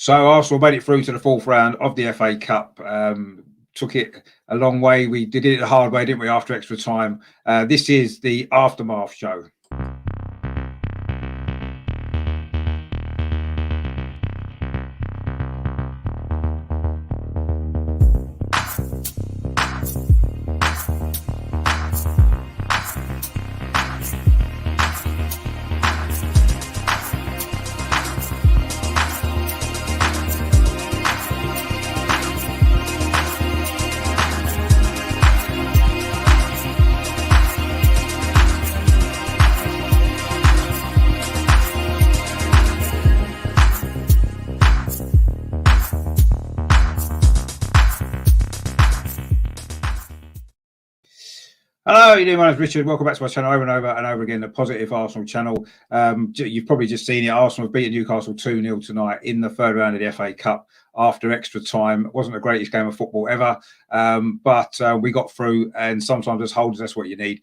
So Arsenal made it through to the fourth round of the FA Cup. Took it a long way. We did it the hard way, didn't we, after extra time. This is the Aftermath show. Hello, how are you doing? My name's Richard. Welcome back to my channel over and over and over again, the Positive Arsenal channel. You've probably just seen it. Arsenal have beaten Newcastle 2-0 tonight in the third round of the FA Cup after extra time. It wasn't the greatest game of football ever, but we got through, and sometimes as holders, that's what you need.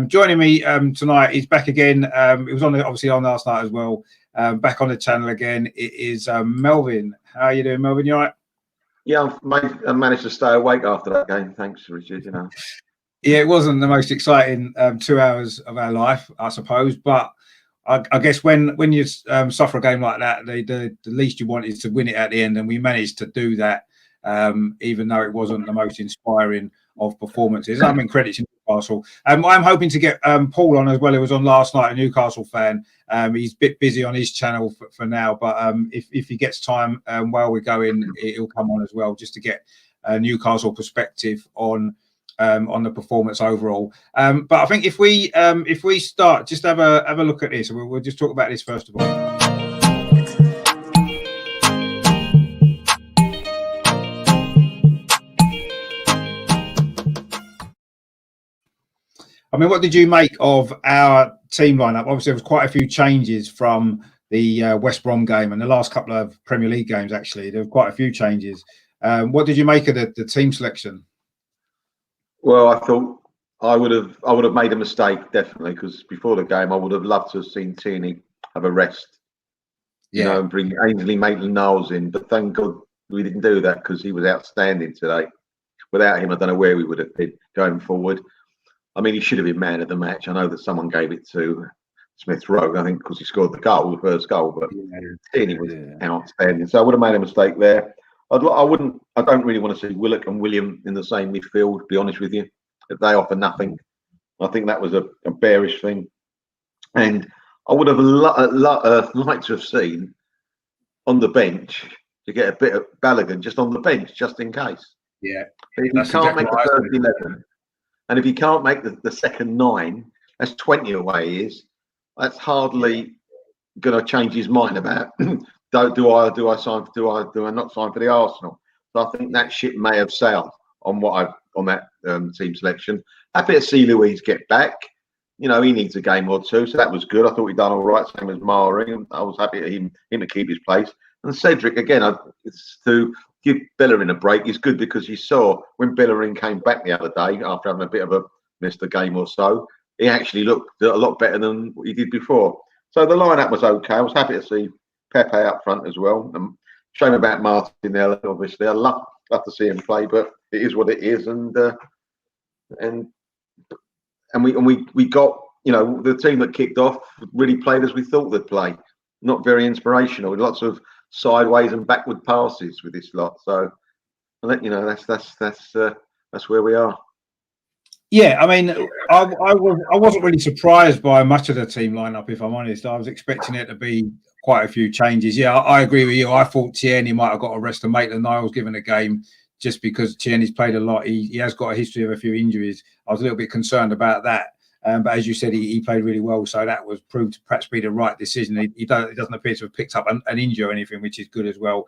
Joining me tonight, he's back again. It was obviously on last night as well. Back on the channel again. It is Melvin. How are you doing, Melvin? You all right? Yeah, I managed to stay awake after that game. Thanks, Richard. Yeah, it wasn't the most exciting 2 hours of our life, I suppose. But I guess when you suffer a game like that, the least you want is to win it at the end, and we managed to do that, even though it wasn't the most inspiring of performances. I mean, credit to Newcastle. I'm hoping to get Paul on as well. He was on last night, a Newcastle fan. He's a bit busy on his channel for now, but if he gets time while we're going, he'll come on as well, just to get a Newcastle perspective on the performance overall. But I think if we start, just have a look at this. We'll just talk about this first of all. I mean, what did you make of our team lineup? Obviously, there was quite a few changes from the West Brom game and the last couple of Premier League games. Actually, there were quite a few changes. What did you make of the team selection? Well, I thought I would have made a mistake, definitely, because before the game I would have loved to have seen Tierney have a rest, and bring Ainsley Maitland-Niles in. But thank God we didn't do that, because he was outstanding today. Without him, I don't know where we would have been going forward. I mean, he should have been man of the match. I know that someone gave it to Smith Rowe, I think, because he scored the first goal. But Tierney was outstanding, so I would have made a mistake there. I don't really want to see Willock and William in the same midfield, to be honest with you. They offer nothing. I think that was a bearish thing. And I would have liked to have seen on the bench to get a bit of Balogun just on the bench, just in case. Yeah. But if you can't make the first 11, and if you can't make the second 9, that's 20 away he is. That's hardly going to change his mind about do I not sign for the Arsenal? So I think that ship may have sailed on that team selection. Happy to see Louise get back. He needs a game or two, so that was good. I thought he'd done all right, same as Mari, and I was happy to him to keep his place. And Cedric again, it's to give Bellerin a break. It's good, because you saw when Bellerin came back the other day after having a bit of missed a game or so, he actually looked a lot better than what he did before. So the lineup was okay. I was happy to see Pepe up front as well. Shame about Martinelli, obviously. I love to see him play, but it is what it is. And we got, the team that kicked off really played as we thought they'd play. Not very inspirational. Lots of sideways and backward passes with this lot. So that's where we are. Yeah, I mean, I wasn't really surprised by much of the team lineup, if I'm honest. I was expecting it to be quite a few changes. Yeah, I agree with you. I thought Tierney might have got a rest of Maitland-Niles given a game, just because Tierney's played a lot. He has got a history of a few injuries. I was a little bit concerned about that. But as you said, he played really well, so that was proved to perhaps be the right decision. He doesn't appear to have picked up an injury or anything, which is good as well.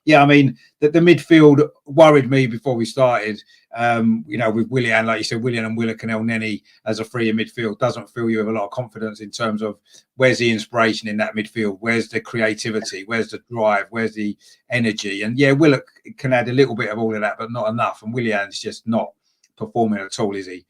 Yeah, I mean, the midfield worried me before we started. With Willian, like you said, Willian and Willock and El Neni as a three in midfield doesn't fill you with a lot of confidence in terms of where's the inspiration in that midfield, where's the creativity, where's the drive, where's the energy. And yeah, Willock can add a little bit of all of that, but not enough. And Willian's just not performing at all, is he?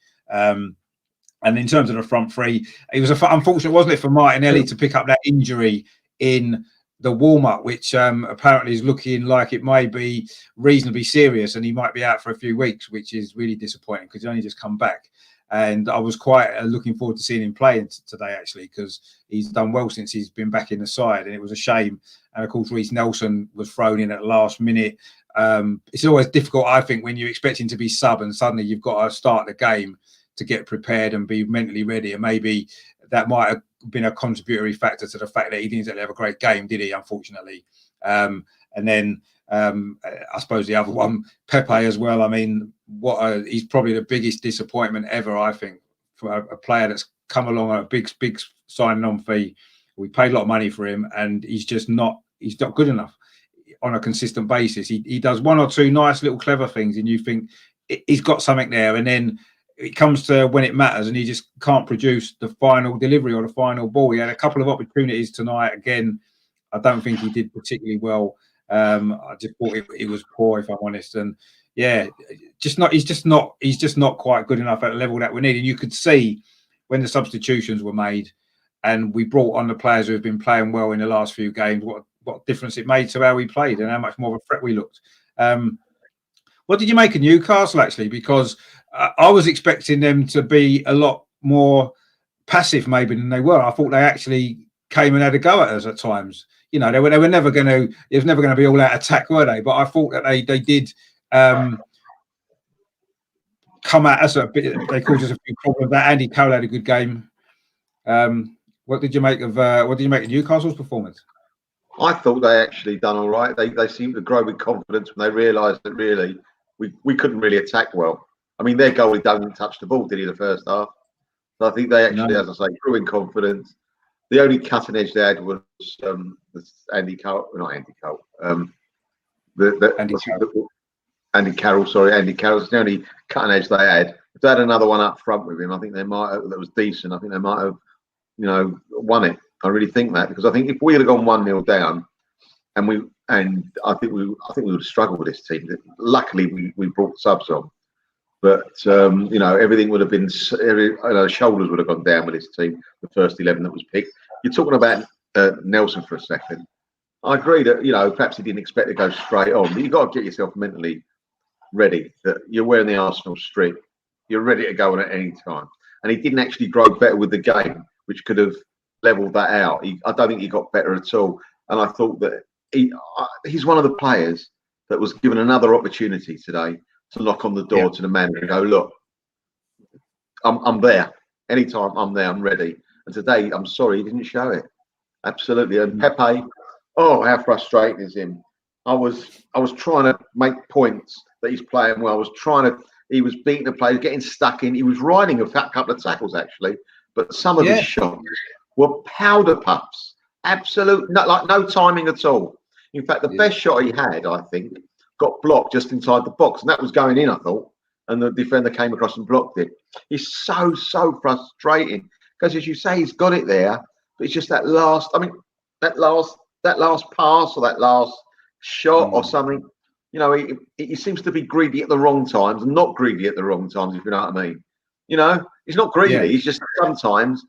And in terms of the front three, it was unfortunate, wasn't it, for Martinelli to pick up that injury in the warm-up, which apparently is looking like it may be reasonably serious, and he might be out for a few weeks, which is really disappointing because he's only just come back. And I was quite looking forward to seeing him playing today, actually, because he's done well since he's been back in the side, and it was a shame. And of course, Reece Nelson was thrown in at the last minute. It's always difficult, I think, when you're expecting to be sub and suddenly you've got to start the game to get prepared and be mentally ready. And maybe that might have been a contributory factor to the fact that he didn't really have a great game, did he, unfortunately? And then I suppose the other one, Pepe as well. I mean, he's probably the biggest disappointment ever, I think, for a player that's come along at a big signing on fee. We paid a lot of money for him, and he's not good enough on a consistent basis. He does one or two nice little clever things, and you think he's got something there, and then it comes to when it matters, and he just can't produce the final delivery or the final ball. He had a couple of opportunities tonight. Again, I don't think he did particularly well. I just thought it was poor, if I'm honest. And yeah, he's just not quite good enough at the level that we need. And you could see when the substitutions were made, and we brought on the players who have been playing well in the last few games, what difference it made to how we played and how much more of a threat we looked. What did you make of Newcastle, actually? Because I was expecting them to be a lot more passive, maybe, than they were. I thought they actually came and had a go at us at times. You know, they were never going to. It was never going to be all out attack, were they? But I thought that they did come at us a bit. They caused us a few problems. That Andy Cole had a good game. What did you make of Newcastle's performance? I thought they actually done all right. They seemed to grow with confidence when they realised that really we couldn't really attack well. I mean, their goalie didn't touch the ball, did he, the first half? So I think they actually, as I say, grew in confidence. The only cutting edge they had was Andy Cole, not Andy Cole. Andy Carroll, sorry, Andy Carroll's the only cutting edge they had. If they had another one up front with him, I think they might have, that was decent. I think they might have, won it. I really think that, because I think if we had gone 1-0 down, I think we would have struggled with this team. Luckily, we brought subs on, but everything would have been, shoulders would have gone down with this team. The first 11 that was picked. You're talking about Nelson for a second. I agree that perhaps he didn't expect to go straight on, but you've got to get yourself mentally ready that you're wearing the Arsenal strip. You're ready to go on at any time, and he didn't actually grow better with the game, which could have leveled that out. I don't think he got better at all, and I thought that he's one of the players that was given another opportunity today to knock on the door to the manager and go, look, I'm there. Anytime I'm there, I'm ready. And today, I'm sorry, he didn't show it. Absolutely. And Pepe, oh, how frustrating is him. I was trying to make points that he's playing well. He was beating the players, getting stuck in. He was riding a couple of tackles, actually. But some of his shots were powder puffs. Absolute, no timing at all. In fact, the best shot he had, I think, got blocked just inside the box. And that was going in, I thought. And the defender came across and blocked it. It's so frustrating. Because as you say, he's got it there. But it's just that last pass or that last shot or something. He seems to be greedy at the wrong times and not greedy at the wrong times, if you know what I mean. He's not greedy. Yeah. He's just sometimes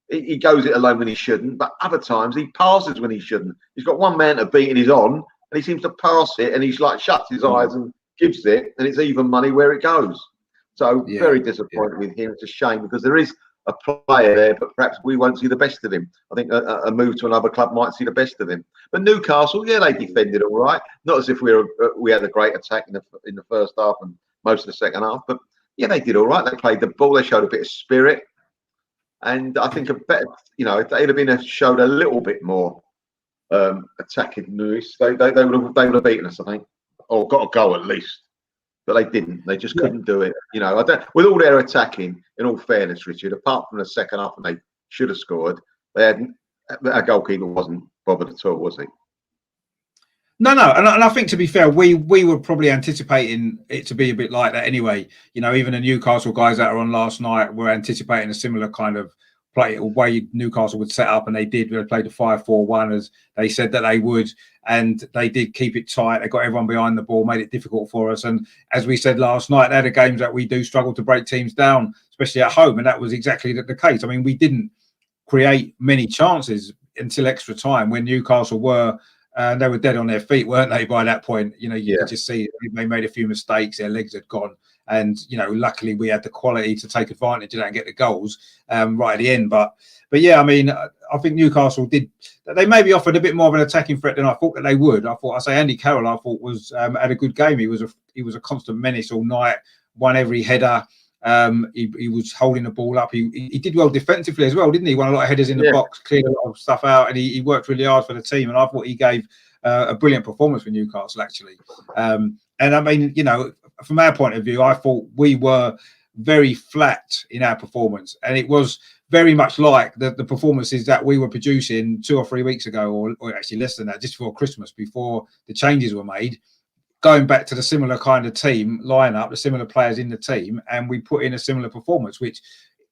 he goes it alone when he shouldn't, but other times he passes when he shouldn't. He's got one man to beat and he's on, and he seems to pass it, and he's like shuts his eyes and gives it, and it's even money where it goes. So very disappointed with him. It's a shame because there is a player there, but perhaps we won't see the best of him. I think a move to another club might see the best of him. But Newcastle, they defended all right. Not as if we had a great attack in the first half and most of the second half, but they did all right. They played the ball. They showed a bit of spirit, and I think if they'd have showed a little bit more attacking Lewis, they would have beaten us, I think, or got a goal at least. But they didn't. They just couldn't do it. With all their attacking, in all fairness, Richard, apart from the second half, and they should have scored, our goalkeeper wasn't bothered at all, was he? No, and I think, to be fair, we were probably anticipating it to be a bit like that anyway. Even the Newcastle guys that were on last night were anticipating a similar kind of play, or way Newcastle would set up, and they did. They played a 5-4-1 as they said that they would, and they did keep it tight. They got everyone behind the ball, made it difficult for us. And as we said last night, they're the games that we do struggle to break teams down, especially at home, and that was exactly the case. I mean, we didn't create many chances until extra time when Newcastle were They were dead on their feet, weren't they? By that point, you Yeah. could just see they made a few mistakes. Their legs had gone, and luckily we had the quality to take advantage of that and get the goals right at the end. But yeah, I mean, I think Newcastle did. They maybe offered a bit more of an attacking threat than I thought that they would. I say Andy Carroll, I thought was had a good game. He was a constant menace all night. Won every header. He was holding the ball up. He did well defensively as well, didn't he? Won a lot of headers in the box, cleared a lot of stuff out, and he worked really hard for the team. And I thought he gave a brilliant performance for Newcastle, actually. And I mean, from our point of view, I thought we were very flat in our performance, and it was very much like the performances that we were producing 2 or 3 weeks ago, or actually less than that, just before Christmas, before the changes were made. Going back to the similar kind of team lineup, the similar players in the team, and we put in a similar performance, which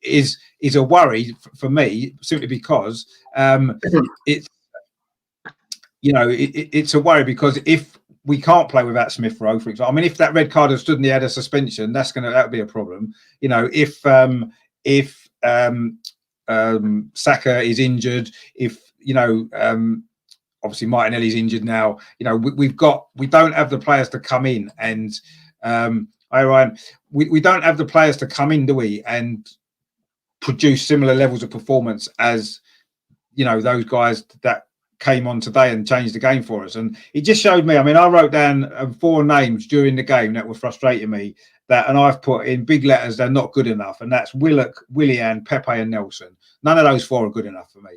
is a worry for me, simply because it's a worry, because if we can't play without Smith Rowe, for example, I mean, if that red card had stood and he had a suspension, that would be a problem. If Saka is injured, obviously Martinelli's injured now. We don't have the players to come in, and Ryan, we don't have the players to come in, do we? And produce similar levels of performance as those guys that came on today and changed the game for us. And it just showed me. I mean, I wrote down 4 names during the game that were frustrating me. And I've put in big letters, they're not good enough. And that's Willock, Willian, Pepe, and Nelson. None of those 4 are good enough for me.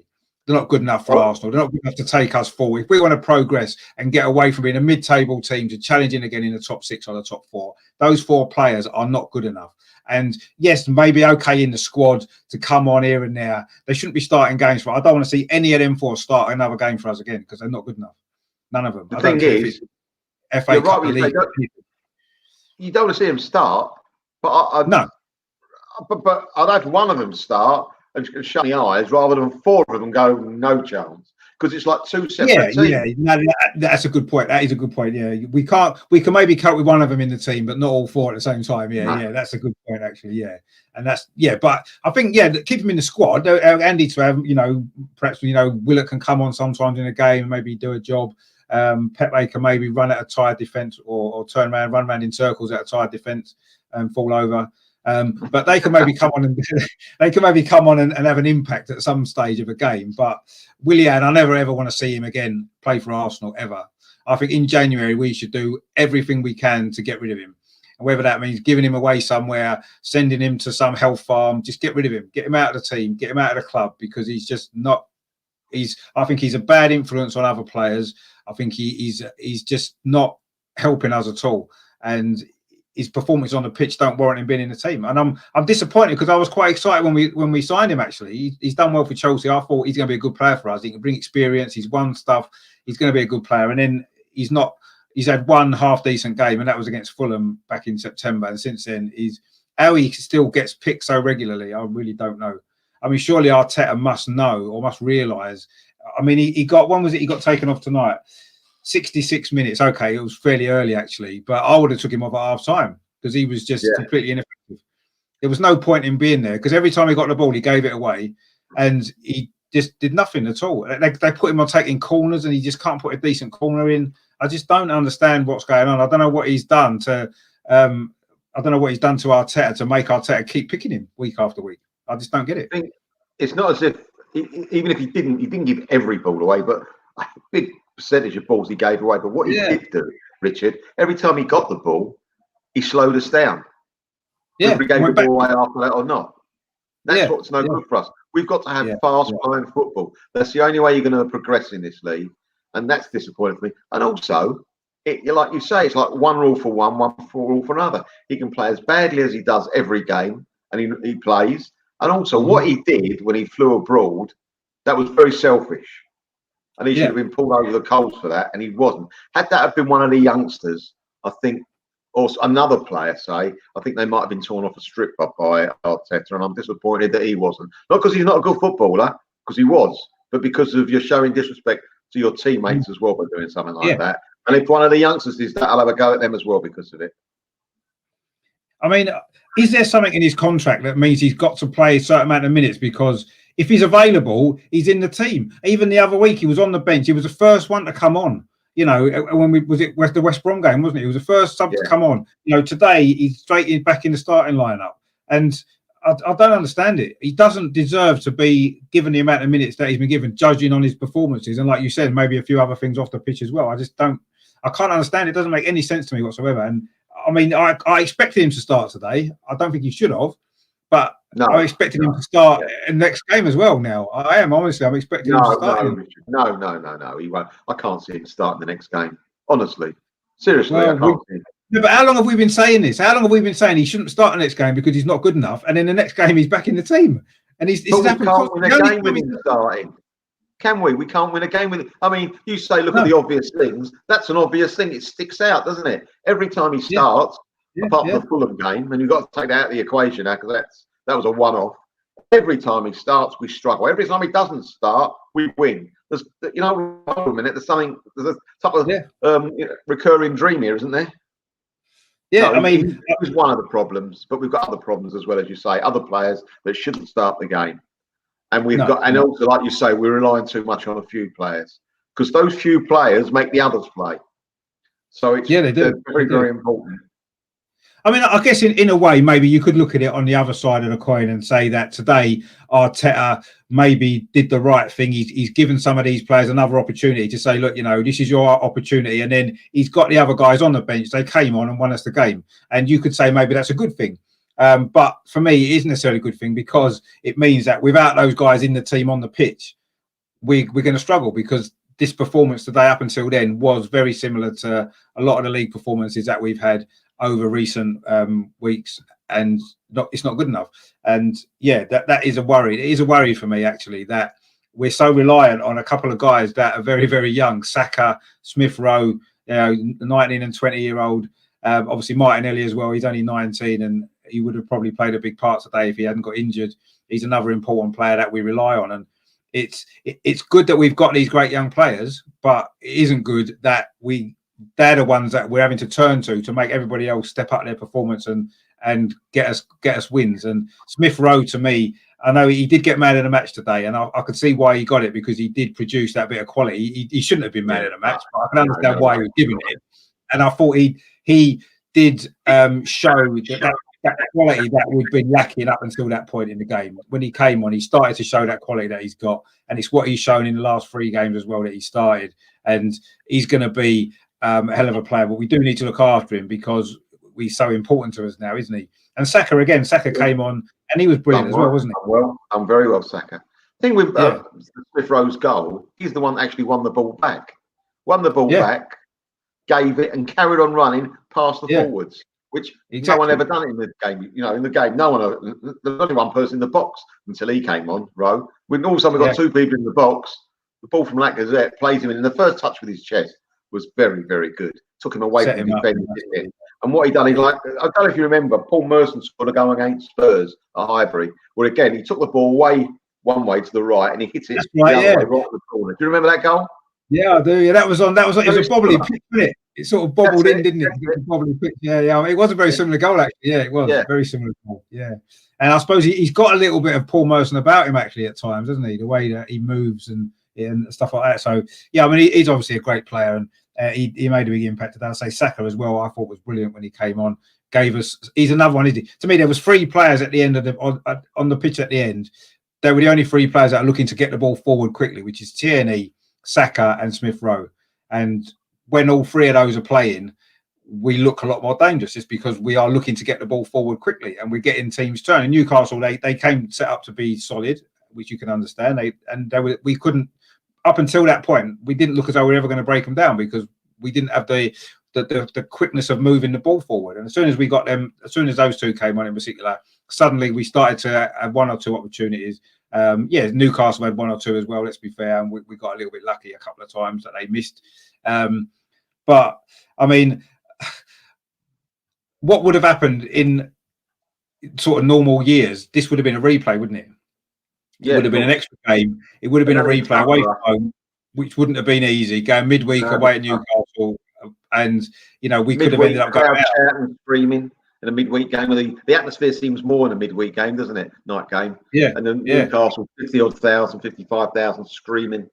They're not good enough for Arsenal. They're not good enough to take us forward. If we want to progress and get away from being a mid-table team to challenging again in the top 6 or the top 4, those 4 players are not good enough. And yes, maybe okay in the squad to come on here and there. They shouldn't be starting games for. I don't want to see any of them 4 start another game for us again, because they're not good enough. None of them. The thing is, FA Cup League. You don't want to see them start, but no. But I'd have one of them start and shut the eyes rather than 4 of them go no chance, because it's like 2 separate teams. Yeah, no, that's a good point. That is a good point. Yeah, we can maybe cope with one of them in the team, but not all 4 at the same time. Yeah, that's a good point, actually. Yeah, and but I think keep him in the squad. Andy to have perhaps Willock can come on sometimes in a game and maybe do a job. Pepe can maybe run at a tired defence or turn around, run around in circles at a tired defence and fall over. But they can maybe come on and have an impact at some stage of a game. But Willian, I never ever want to see him again play for Arsenal ever. I think in January we should do everything we can to get rid of him, and whether that means giving him away somewhere, sending him to some health farm, just get rid of him, get him out of the team, get him out of the club, because he's just not. I think he's a bad influence on other players. I think he's just not helping us at all, and his performance on the pitch don't warrant him being in the team. And I'm disappointed, because I was quite excited when we signed him. Actually, he's done well for Chelsea. I thought he's going to be a good player for us. He can bring experience. He's won stuff. He's going to be a good player. And then he's not. He's had one half decent game, and that was against Fulham back in September. And since then, how he still gets picked so regularly, I really don't know. I mean, surely Arteta must know or must realise. I mean, he got taken off tonight. 66 minutes. Okay, it was fairly early actually, but I would have took him off at half time, because he was just completely ineffective. There was no point in being there, because every time he got the ball, he gave it away, and he just did nothing at all. They put him on taking corners, and he just can't put a decent corner in. I just don't understand what's going on. I don't know what he's done to. I don't know what he's done to Arteta to make Arteta keep picking him week after week. I just don't get it. It's not as if, even if he didn't give every ball away, but a big percentage of balls he gave away. But what he did do, Richard, every time he got the ball, he slowed us down. Yeah, whether he gave the ball away after that or not. That's what's no good for us. We've got to have fast-flowing football. That's the only way you're going to progress in this league, and that's disappointing for me. And also, like you say, it's like one rule for one rule for another. He can play as badly as he does every game, and he plays. And also, what he did when he flew abroad, that was very selfish. And he should have been pulled over the coals for that, and he wasn't. Had that have been one of the youngsters, I think, or another player, say, I think they might have been torn off a strip by Arteta, and I'm disappointed that he wasn't. Not because he's not a good footballer, because he was, but because of you're showing disrespect to your teammates as well by doing something like that. And if one of the youngsters is that, I'll have a go at them as well because of it. I mean, is there something in his contract that means he's got to play a certain amount of minutes? Because if he's available, he's in the team. Even the other week, he was on the bench. He was the first one to come on. You know, when the West Brom game, wasn't it? He was the first sub to come on. You know, today he's straight back in the starting lineup, and I don't understand it. He doesn't deserve to be given the amount of minutes that he's been given, judging on his performances, and like you said, maybe a few other things off the pitch as well. I can't understand it. It doesn't make any sense to me whatsoever. And I mean, I expected him to start today. I don't think he should have, but I expected him to start in the next game as well. Now I am honestly, I'm expecting him to start. No, he won't. I can't see him starting the next game. Honestly, seriously, I can't see him. No, but how long have we been saying this? How long have we been saying he shouldn't start the next game because he's not good enough? And then the next game he's back in the team, and he's happened. Can't win a game with him starting. Can we? We can't win a game with it. I mean, you say, look at the obvious things. That's an obvious thing. It sticks out, doesn't it? Every time he starts, apart from the Fulham game, and you've got to take that out of the equation now because that was a one-off. Every time he starts, we struggle. Every time he doesn't start, we win. There's, you know, a minute. There's a type of recurring dream here, isn't there? Yeah, I mean, it was one of the problems, but we've got other problems as well, as you say. Other players that shouldn't start the game. And and also, like you say, we're relying too much on a few players because those few players make the others play. So it's they do. Very, very important. I mean, I guess in a way, maybe you could look at it on the other side of the coin and say that today Arteta maybe did the right thing. He's given some of these players another opportunity to say, look, you know, this is your opportunity. And then he's got the other guys on the bench. They came on and won us the game. And you could say maybe that's a good thing. But for me, it isn't necessarily a good thing because it means that without those guys in the team on the pitch, we're going to struggle because this performance today up until then was very similar to a lot of the league performances that we've had over recent weeks, and it's not good enough. And that is a worry. It is a worry for me actually that we're so reliant on a couple of guys that are very, very young. Saka, Smith Rowe, you know, 19 and 20-year-old. Obviously Martinelli as well. He's only 19 and he would have probably played a big part today if he hadn't got injured. He's another important player that we rely on, and it's good that we've got these great young players, but it isn't good that they're the ones that we're having to turn to make everybody else step up their performance and get us wins. And Smith Rowe, to me, I know he did get man of the match today, and I could see why he got it because he did produce that bit of quality. He shouldn't have been man of the match, but I can understand why he was giving it. And I thought he did show that quality that we've been lacking up until that point in the game. When he came on, he started to show that quality that he's got, and it's what he's shown in the last 3 games as well that he started. And he's going to be a hell of a player, but we do need to look after him because he's so important to us now, isn't he? And Saka came on and he was brilliant as well, wasn't he? I'm very well, Saka. The thing with Smith Rowe's goal, he's the one that actually won the ball back. Back, gave it and carried on running past the forwards, which no one ever done it in the game. You know, in the game, no one. There's only one person in the box until he came on, Rowe. When all of a sudden we got 2 people in the box, the ball from Lacazette plays him in, and the first touch with his chest was very, very good. Took him away from the defender. And what he done, I don't know if you remember, Paul Merson scored a goal against Spurs at Highbury, where again he took the ball one way to the right and he hit it the other way, right in the corner. Do you remember that goal? Yeah, I do. Yeah, it was a bobbly pitch, wasn't it? It sort of bobbled in, didn't it? Bobbly pitch. Yeah. It was a very similar goal, actually. Yeah, it was a very similar goal. Yeah. And I suppose he's got a little bit of Paul Merson about him actually at times, doesn't he? The way that he moves and stuff like that. So yeah, I mean, he's obviously a great player, and he made a big impact today. I say Saka as well. I thought was brilliant when he came on. He's another one. Isn't he? To me, there was 3 players at the end of on the pitch at the end. They were the only 3 players that are looking to get the ball forward quickly, which is Tierney, Saka, and Smith Rowe. And when all 3 of those are playing, we look a lot more dangerous. It's because we are looking to get the ball forward quickly, and we're getting teams turning. Newcastle, they came set up to be solid, which you can understand. We couldn't. Up until that point, we didn't look as though we were ever going to break them down because we didn't have the quickness of moving the ball forward. And as soon as we got them, as soon as those 2 came on in particular, suddenly we started to have 1 or 2 opportunities. Newcastle had 1 or 2 as well, let's be fair, and we got a little bit lucky a couple of times that they missed. But I mean, what would have happened in sort of normal years? This would have been a replay, wouldn't it? It would have been an extra game. It would have been a replay away from home, which wouldn't have been easy. Going midweek away at Newcastle, and you know we could have ended up going out and screaming. in a midweek game. The atmosphere seems more in a midweek game, doesn't it? Night game. Yeah. And then Yeah. Newcastle, 50-odd thousand, 55,000 screaming.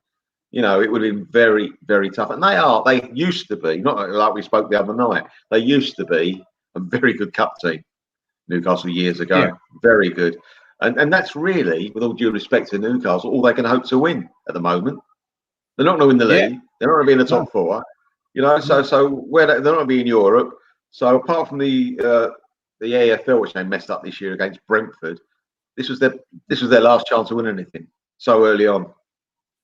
You know, it would have been very, very tough. And they used to be, not like we spoke the other night, they used to be a very good cup team, Newcastle years ago. Yeah. Very good. And that's really, with all due respect to Newcastle, all they can hope to win at the moment. They're not going to win the league. They're not going to be in the top four. You know, so where they're not going to be in Europe. So apart from the AFL, which they messed up this year against Brentford, this was their last chance to win anything so early on.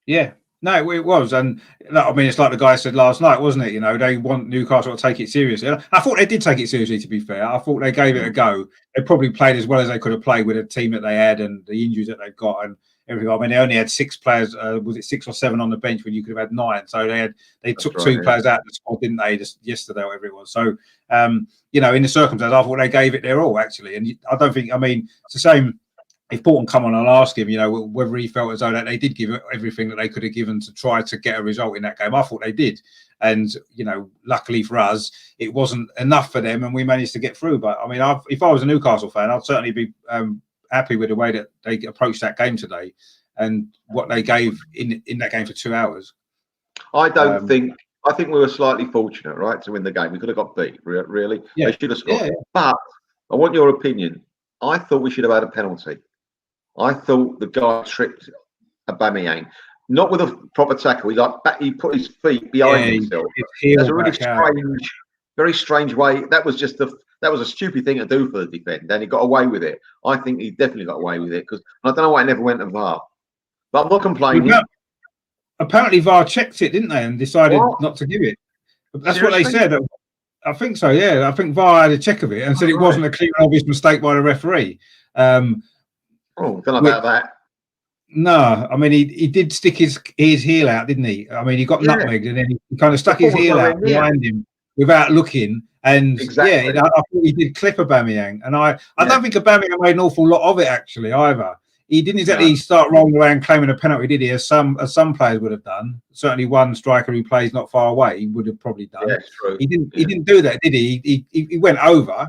Yeah. No, it was, and I mean, it's like the guy said last night, wasn't it? You know, they want Newcastle to take it seriously. I thought they did take it seriously. To be fair, I thought they gave it a go. They probably played as well as they could have played with a team that they had and the injuries that they've got and everything. I mean, they only had 6 players. Was it 6 or 7 on the bench when you could have had 9? So they took 2 players out of the squad, didn't they? Just yesterday or whatever it was. So you know, in the circumstances, I thought they gave it their all actually. And I don't think. I mean, it's the same. If Portland come on and ask him, you know, whether he felt as though that they did give everything that they could have given to try to get a result in that game, I thought they did. And, you know, luckily for us, it wasn't enough for them and we managed to get through. But, I mean, if I was a Newcastle fan, I'd certainly be happy with the way that they approached that game today and what they gave in that game for 2 hours. I think we were slightly fortunate, right, to win the game. We could have got beat, really. Yeah. They should have scored. Yeah. But I want your opinion. I thought we should have had a penalty. I thought the guy tripped Aubameyang, not with a proper tackle. He put his feet behind himself. That's a really very strange way. That was a stupid thing to do for the defender, and he got away with it. I think he definitely got away with it because I don't know why it never went to VAR. But I'm not complaining. Apparently, VAR checked it, didn't they, and decided not to give it. That's Seriously? What they said. I think so. Yeah, I think VAR had a check of it and said it wasn't a clear and obvious mistake by the referee. Don't know about that. No, I mean he did stick his heel out, didn't he? I mean he got nutmegged and then he kind of stuck his heel out behind him without looking. And I thought he did clip Aubameyang, and I don't think Aubameyang made an awful lot of it actually either. He didn't exactly start rolling around claiming a penalty, did he? As some players would have done. Certainly, one striker who plays not far away he would have probably done. Yeah, true. He didn't do that, did he? He went over.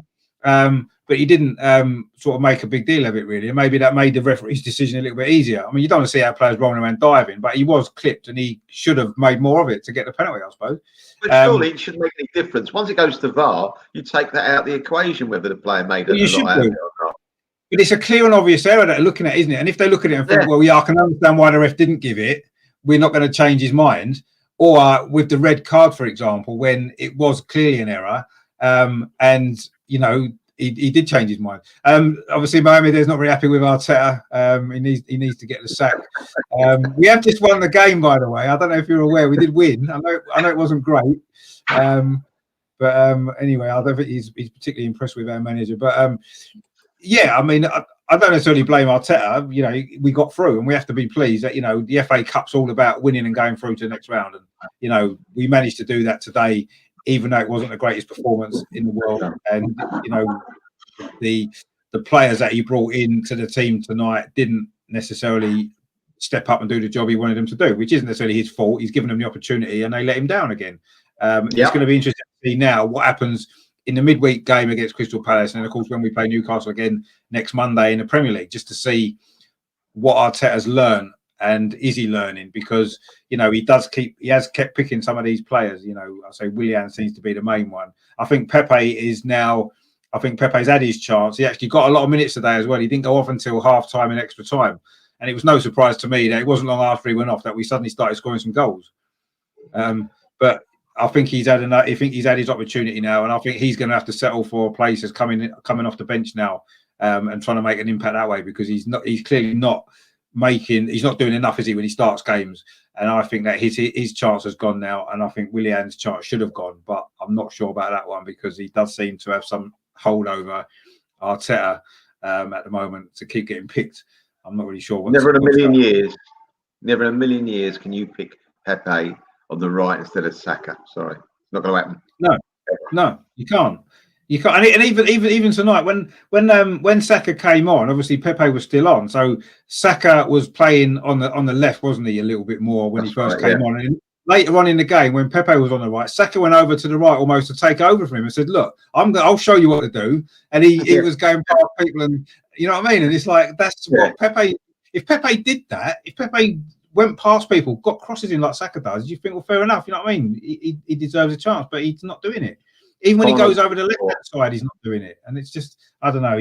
But he didn't sort of make a big deal of it, really. And maybe that made the referee's decision a little bit easier. I mean, you don't want to see our players rolling around diving, but he was clipped and he should have made more of it to get the penalty, I suppose. But surely it shouldn't make any difference. Once it goes to VAR, you take that out of the equation, whether the player made it or not. But it's a clear and obvious error that they're looking at, isn't it? And if they look at it and think, well, I can understand why the ref didn't give it, we're not going to change his mind. Or with the red card, for example, when it was clearly an error and, you know, he did change his mind. Obviously, Mohamed is not very happy with Arteta. He needs to get the sack. We have just won the game, by the way. I don't know if you're aware. We did win. I know it wasn't great, but anyway, I don't think he's particularly impressed with our manager. But yeah, I mean, I don't necessarily blame Arteta. You know, we got through, and we have to be pleased that, you know, the FA Cup's all about winning and going through to the next round, and you know, we managed to do that today. Even though it wasn't the greatest performance in the world, and you know the players that he brought into the team tonight didn't necessarily step up and do the job he wanted them to do, which isn't necessarily his fault. He's given them the opportunity and they let him down again. It's going to be interesting to see now what happens in the midweek game against Crystal Palace, and of course when we play Newcastle again next Monday in the Premier League, just to see what Arteta's learned. And is he learning? Because, you know, he has kept picking some of these players. You know, I say Willian seems to be the main one. I think Pepe's had his chance. He actually got a lot of minutes today as well. He didn't go off until half time and extra time. And it was no surprise to me that it wasn't long after he went off that we suddenly started scoring some goals. But I think he's had his opportunity now, and I think he's going to have to settle for a place as coming off the bench now and trying to make an impact that way, because he's clearly not doing enough, is he, when he starts games? And I think that his chance has gone now, and I think Willian's chance should have gone, but I'm not sure about that one because he does seem to have some hold over Arteta at the moment to keep getting picked. I'm not really sure. Never in a million years can you pick Pepe on the right instead of Saka. Sorry, it's not going to happen. No, you can't. You can't, and even tonight when Saka came on, obviously Pepe was still on, so Saka was playing on the left, wasn't he, a little bit more when he first came on, later on in the game, when Pepe was on the right, Saka went over to the right almost to take over from him and said, "Look, I'll show you what to do." And he was going past people, and you know what I mean. And it's like that's what Pepe. If Pepe did that, if Pepe went past people, got crosses in like Saka does, you think, well, fair enough. You know what I mean? He deserves a chance, but he's not doing it. Even when he goes over the left-hand side, he's not doing it. And it's just, I don't know.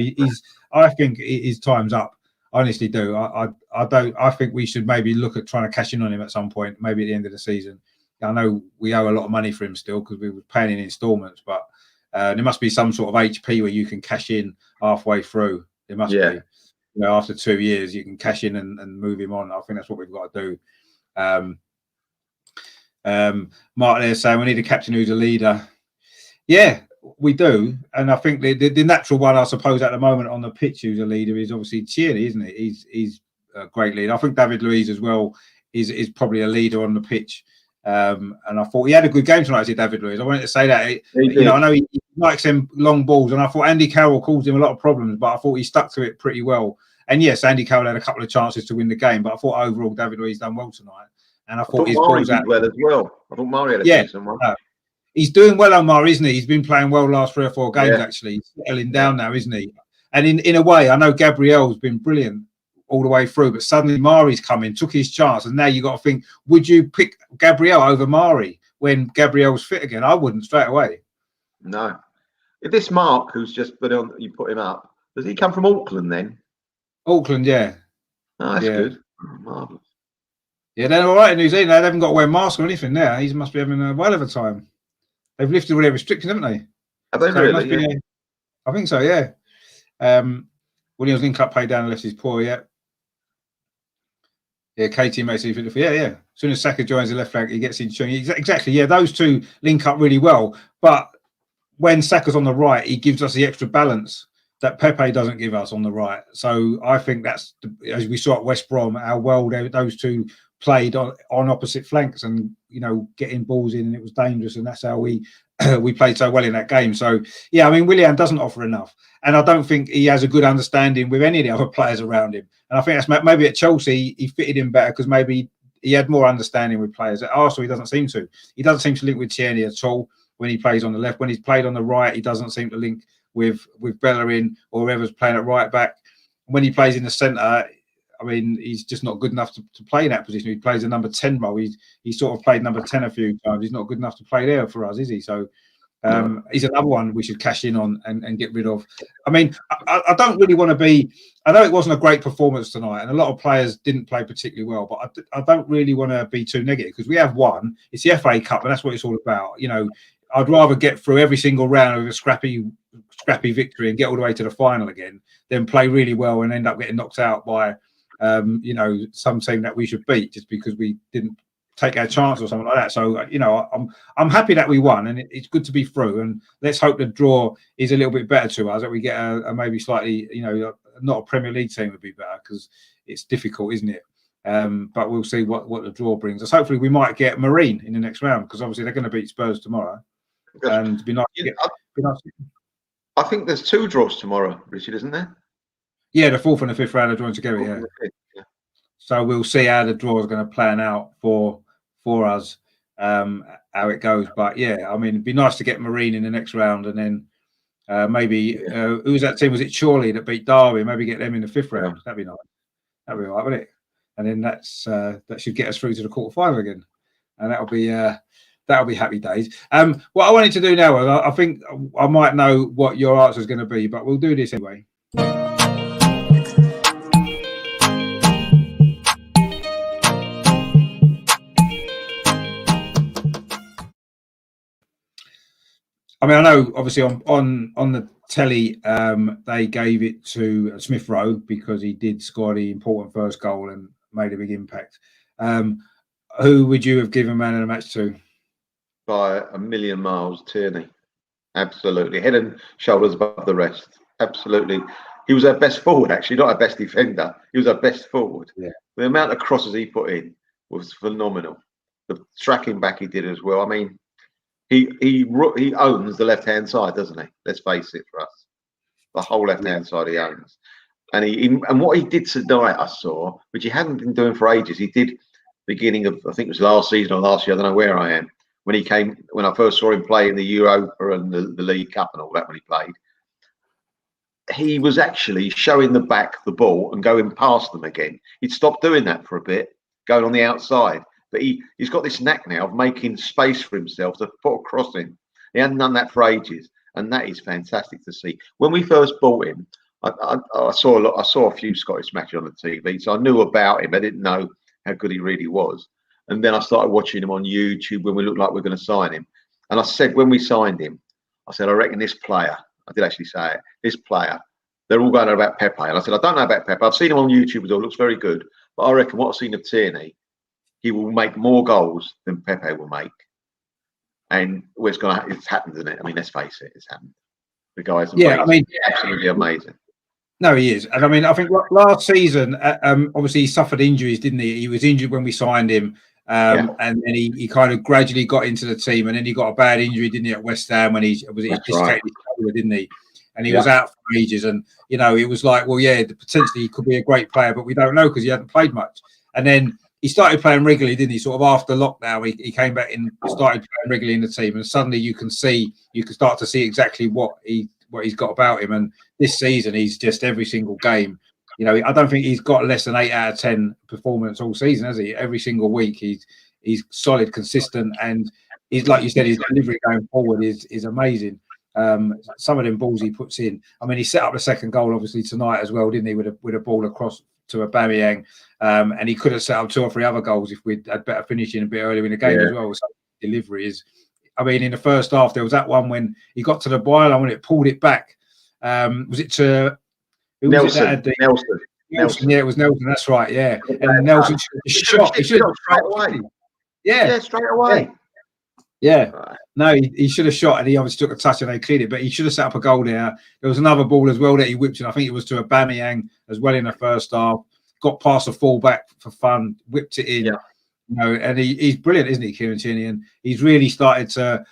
I think his time's up. I honestly do. I don't. I think we should maybe look at trying to cash in on him at some point, maybe at the end of the season. I know we owe a lot of money for him still because we were paying in installments, but there must be some sort of HP where you can cash in halfway through. There must be. You know, after 2 years, you can cash in and move him on. I think that's what we've got to do. Mark there saying we need a captain who's a leader. Yeah, we do. And I think the natural one, I suppose, at the moment on the pitch who's a leader is obviously Tierney, isn't it? He's a great leader. I think David Luiz as well is probably a leader on the pitch. And I thought he had a good game tonight, David Luiz. I wanted to say that. You know, I know he likes them long balls, and I thought Andy Carroll caused him a lot of problems, but I thought he stuck to it pretty well. And yes, Andy Carroll had a couple of chances to win the game, but I thought overall David Luiz done well tonight. And I thought his balls did well as well. I thought Mari had a decent one. He's doing well, Omar, isn't he? He's been playing well last 3 or 4 games, actually. He's settling down now, isn't he? And in a way, I know Gabriel's been brilliant all the way through, but suddenly Mari's come in, took his chance, and now you got to think, would you pick Gabriel over Mari when Gabriel's fit again? I wouldn't straight away. No. If this Mark, who's just put him up, does he come from Auckland then? Auckland, yeah. Oh, that's good. Marvellous. Yeah, they're all right in New Zealand. They haven't got to wear masks or anything now. He must be having a well of a time. They've lifted all their restrictions, haven't they? Have they really? I think so, yeah. Williams link-up play down the left is poor, yeah. Yeah, KT makes it. Yeah. As soon as Saka joins the left flank, he gets in. Exactly, yeah. Those two link up really well. But when Saka's on the right, he gives us the extra balance that Pepe doesn't give us on the right. So I think that's, as we saw at West Brom, how well those two played on opposite flanks and, you know, getting balls in, and it was dangerous. And that's how we played so well in that game. So, yeah, I mean, Willian doesn't offer enough. And I don't think he has a good understanding with any of the other players around him. And I think that's maybe at Chelsea, he fitted in better because maybe he had more understanding with players. At Arsenal, he doesn't seem to. He doesn't seem to link with Tierney at all when he plays on the left. When he's played on the right, he doesn't seem to link with Bellerin or whoever's playing at right back. When he plays in the centre, I mean, he's just not good enough to play in that position. He plays a number 10 role. He sort of played number 10 a few times. He's not good enough to play there for us, is he? So he's another one we should cash in on and get rid of. I mean, I don't really want to be... I know it wasn't a great performance tonight, and a lot of players didn't play particularly well, but I don't really want to be too negative because we have won. It's the FA Cup, and that's what it's all about. You know, I'd rather get through every single round with a scrappy victory and get all the way to the final again than play really well and end up getting knocked out by... you know, some team that we should beat just because we didn't take our chance or something like that. So, you know, I'm happy that we won, and it's good to be through. And let's hope the draw is a little bit better to us, that we get a maybe slightly, you know, not a Premier League team would be better because it's difficult, isn't it? But we'll see what the draw brings us. Hopefully, we might get Marine in the next round because obviously they're going to beat Spurs tomorrow, and it'd be nice. I think there's 2 draws tomorrow, Richard, isn't there? Yeah, the 4th and the 5th round are joined together. Yeah. So we'll see how the draw is going to plan out for us, how it goes. But yeah, I mean, it'd be nice to get Marine in the next round, and then maybe who was that team? Was it Chorley that beat Derby? Maybe get them in the 5th round. That'd be nice. That'd be all right, wouldn't it? And then that should get us through to the quarterfinal again, and that'll be happy days. What I wanted to do now, I think I might know what your answer is going to be, but we'll do this anyway. I mean, I know obviously on the telly they gave it to Smith Rowe because he did score the important first goal and made a big impact. Who would you have given man of the match to? By a million miles, Tierney. Absolutely. Head and shoulders above the rest. Absolutely. He was our best forward, actually, not our best defender. He was our best forward. Yeah. The amount of crosses he put in was phenomenal. The tracking back he did as well. I mean, he owns the left-hand side, doesn't he? Let's face it, for us. The whole left-hand side he owns. And and what he did tonight, I saw, which he hadn't been doing for ages, he did beginning of, I think it was last season or last year, I don't know where I am, when he came, when I first saw him play in the Europa and the League Cup and all that when he played, he was actually showing the back the ball and going past them again. He'd stopped doing that for a bit, going on the outside. But he's got this knack now of making space for himself to put a cross in. He hadn't done that for ages, and that is fantastic to see. When we first bought him, I saw a few Scottish matches on the TV, so I knew about him. I didn't know how good he really was. And then I started watching him on YouTube when we looked like we were going to sign him. And I said, when we signed him, I said, I reckon this player, I did actually say it, this player, they're all going on about Pepe. And I said, I don't know about Pepe. I've seen him on YouTube, it all looks very good. But I reckon what I've seen of Tierney, he will make more goals than Pepe will make. And it's happened, isn't it? I mean, let's face it, it's happened. The guy's amazing. Yeah, I mean, absolutely amazing. No, he is. And I mean, I think last season, obviously he suffered injuries, didn't he? He was injured when we signed him. And then he kind of gradually got into the team, and then he got a bad injury, didn't he, at West Ham when he dislocated his shoulder, didn't he? And he was out for ages. And, you know, it was like, well, yeah, potentially he could be a great player, but we don't know because he hadn't played much. And then he started playing regularly, didn't he? Sort of after lockdown, he came back and started playing regularly in the team. And suddenly you can start to see exactly what he's got about him. And this season, he's just every single game. You know, I don't think he's got less than 8 out of 10 performance all season, has he? Every single week, he's solid, consistent, and he's, like you said, his delivery going forward is amazing. Some of them balls he puts in. I mean, he set up the second goal obviously tonight as well, didn't he? With a ball across to Aubameyang, and he could have set up 2 or 3 other goals if we'd had better finishing a bit earlier in the game as well. So delivery is. I mean, in the first half, there was that one when he got to the byline when it pulled it back. Was it to Nelson? Nelson, yeah, it was Nelson. That's right, yeah. And Nelson shot. He should have straight away. Yeah, straight away. Yeah. Right. No, he should have shot, and he obviously took a touch and they cleared it. But he should have set up a goal there. There was another ball as well that he whipped in. I think it was to Aubameyang as well in the first half. Got past the fullback for fun, whipped it in. Yeah. You know, and he's brilliant, isn't he, Kieran Tierney? And he's really started to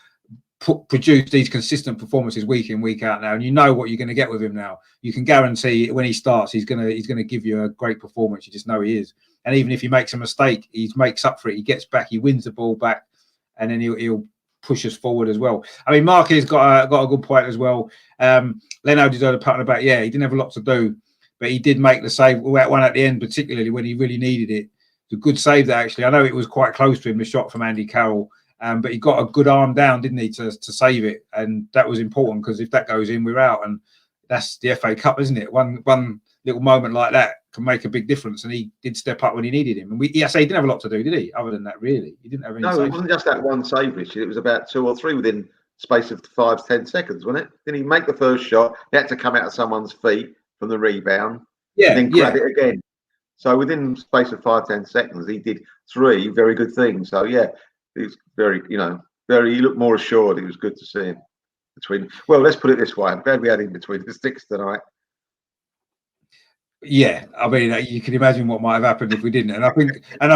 produce these consistent performances week in, week out now. And you know what you're going to get with him now. You can guarantee when he starts, he's going to give you a great performance. You just know he is. And even if he makes a mistake, he makes up for it. He gets back, he wins the ball back, and then he'll push us forward as well. I mean, Mark has got a good point as well. Leno deserved a pat on the back. Yeah, he didn't have a lot to do, but he did make the save. That one at the end, particularly when he really needed it. It's a good save that actually. I know it was quite close to him, the shot from Andy Carroll, but he got a good arm down, didn't he, to save it? And that was important because if that goes in, we're out. And that's the FA Cup, isn't it? One little moment like that can make a big difference. And he did step up when he needed him. And he didn't have a lot to do, did he? Other than that, really, he didn't have any. No, it wasn't just that one save, Richard. It was about 2 or 3 within space of 5-10 seconds, wasn't it? Didn't he make the first shot? He had to come out of someone's feet from the rebound, and then grab it again. So within space of 5-10 seconds, he did 3 very good things. So yeah, he was very, he looked more assured. It was good to see him let's put it this way. I'm glad we had him between the sticks tonight. Yeah, I mean, you can imagine what might have happened if we didn't. And I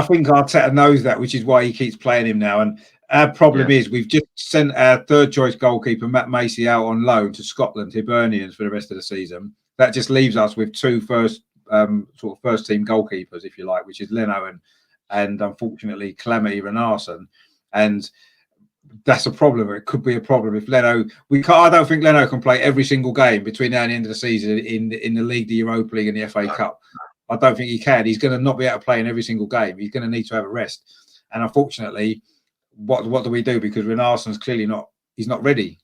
think Arteta knows that, which is why he keeps playing him now. And our problem is we've just sent our third choice goalkeeper, Matt Macey, out on loan to Scotland, Hibernians, for the rest of the season. That just leaves us with 2 first team goalkeepers, if you like, which is Leno and unfortunately Calamity Renarsson. And that's a problem. It could be a problem if Leno. I don't think Leno can play every single game between now and the end of the season in the league, the Europa League, and the FA Cup. I don't think he can. He's going to not be able to play in every single game. He's going to need to have a rest. And unfortunately, what do we do? Because Renarsson's clearly not. He's not ready.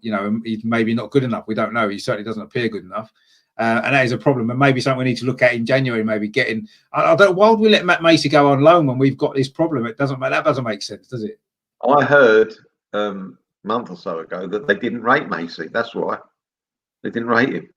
He's maybe not good enough. We don't know. He certainly doesn't appear good enough. And that is a problem, and maybe something we need to look at in January. Maybe getting. I don't. Why would we let Matt Macey go on loan when we've got this problem? That doesn't make sense, does it? I heard a month or so ago that they didn't rate Macey. That's why they didn't rate him.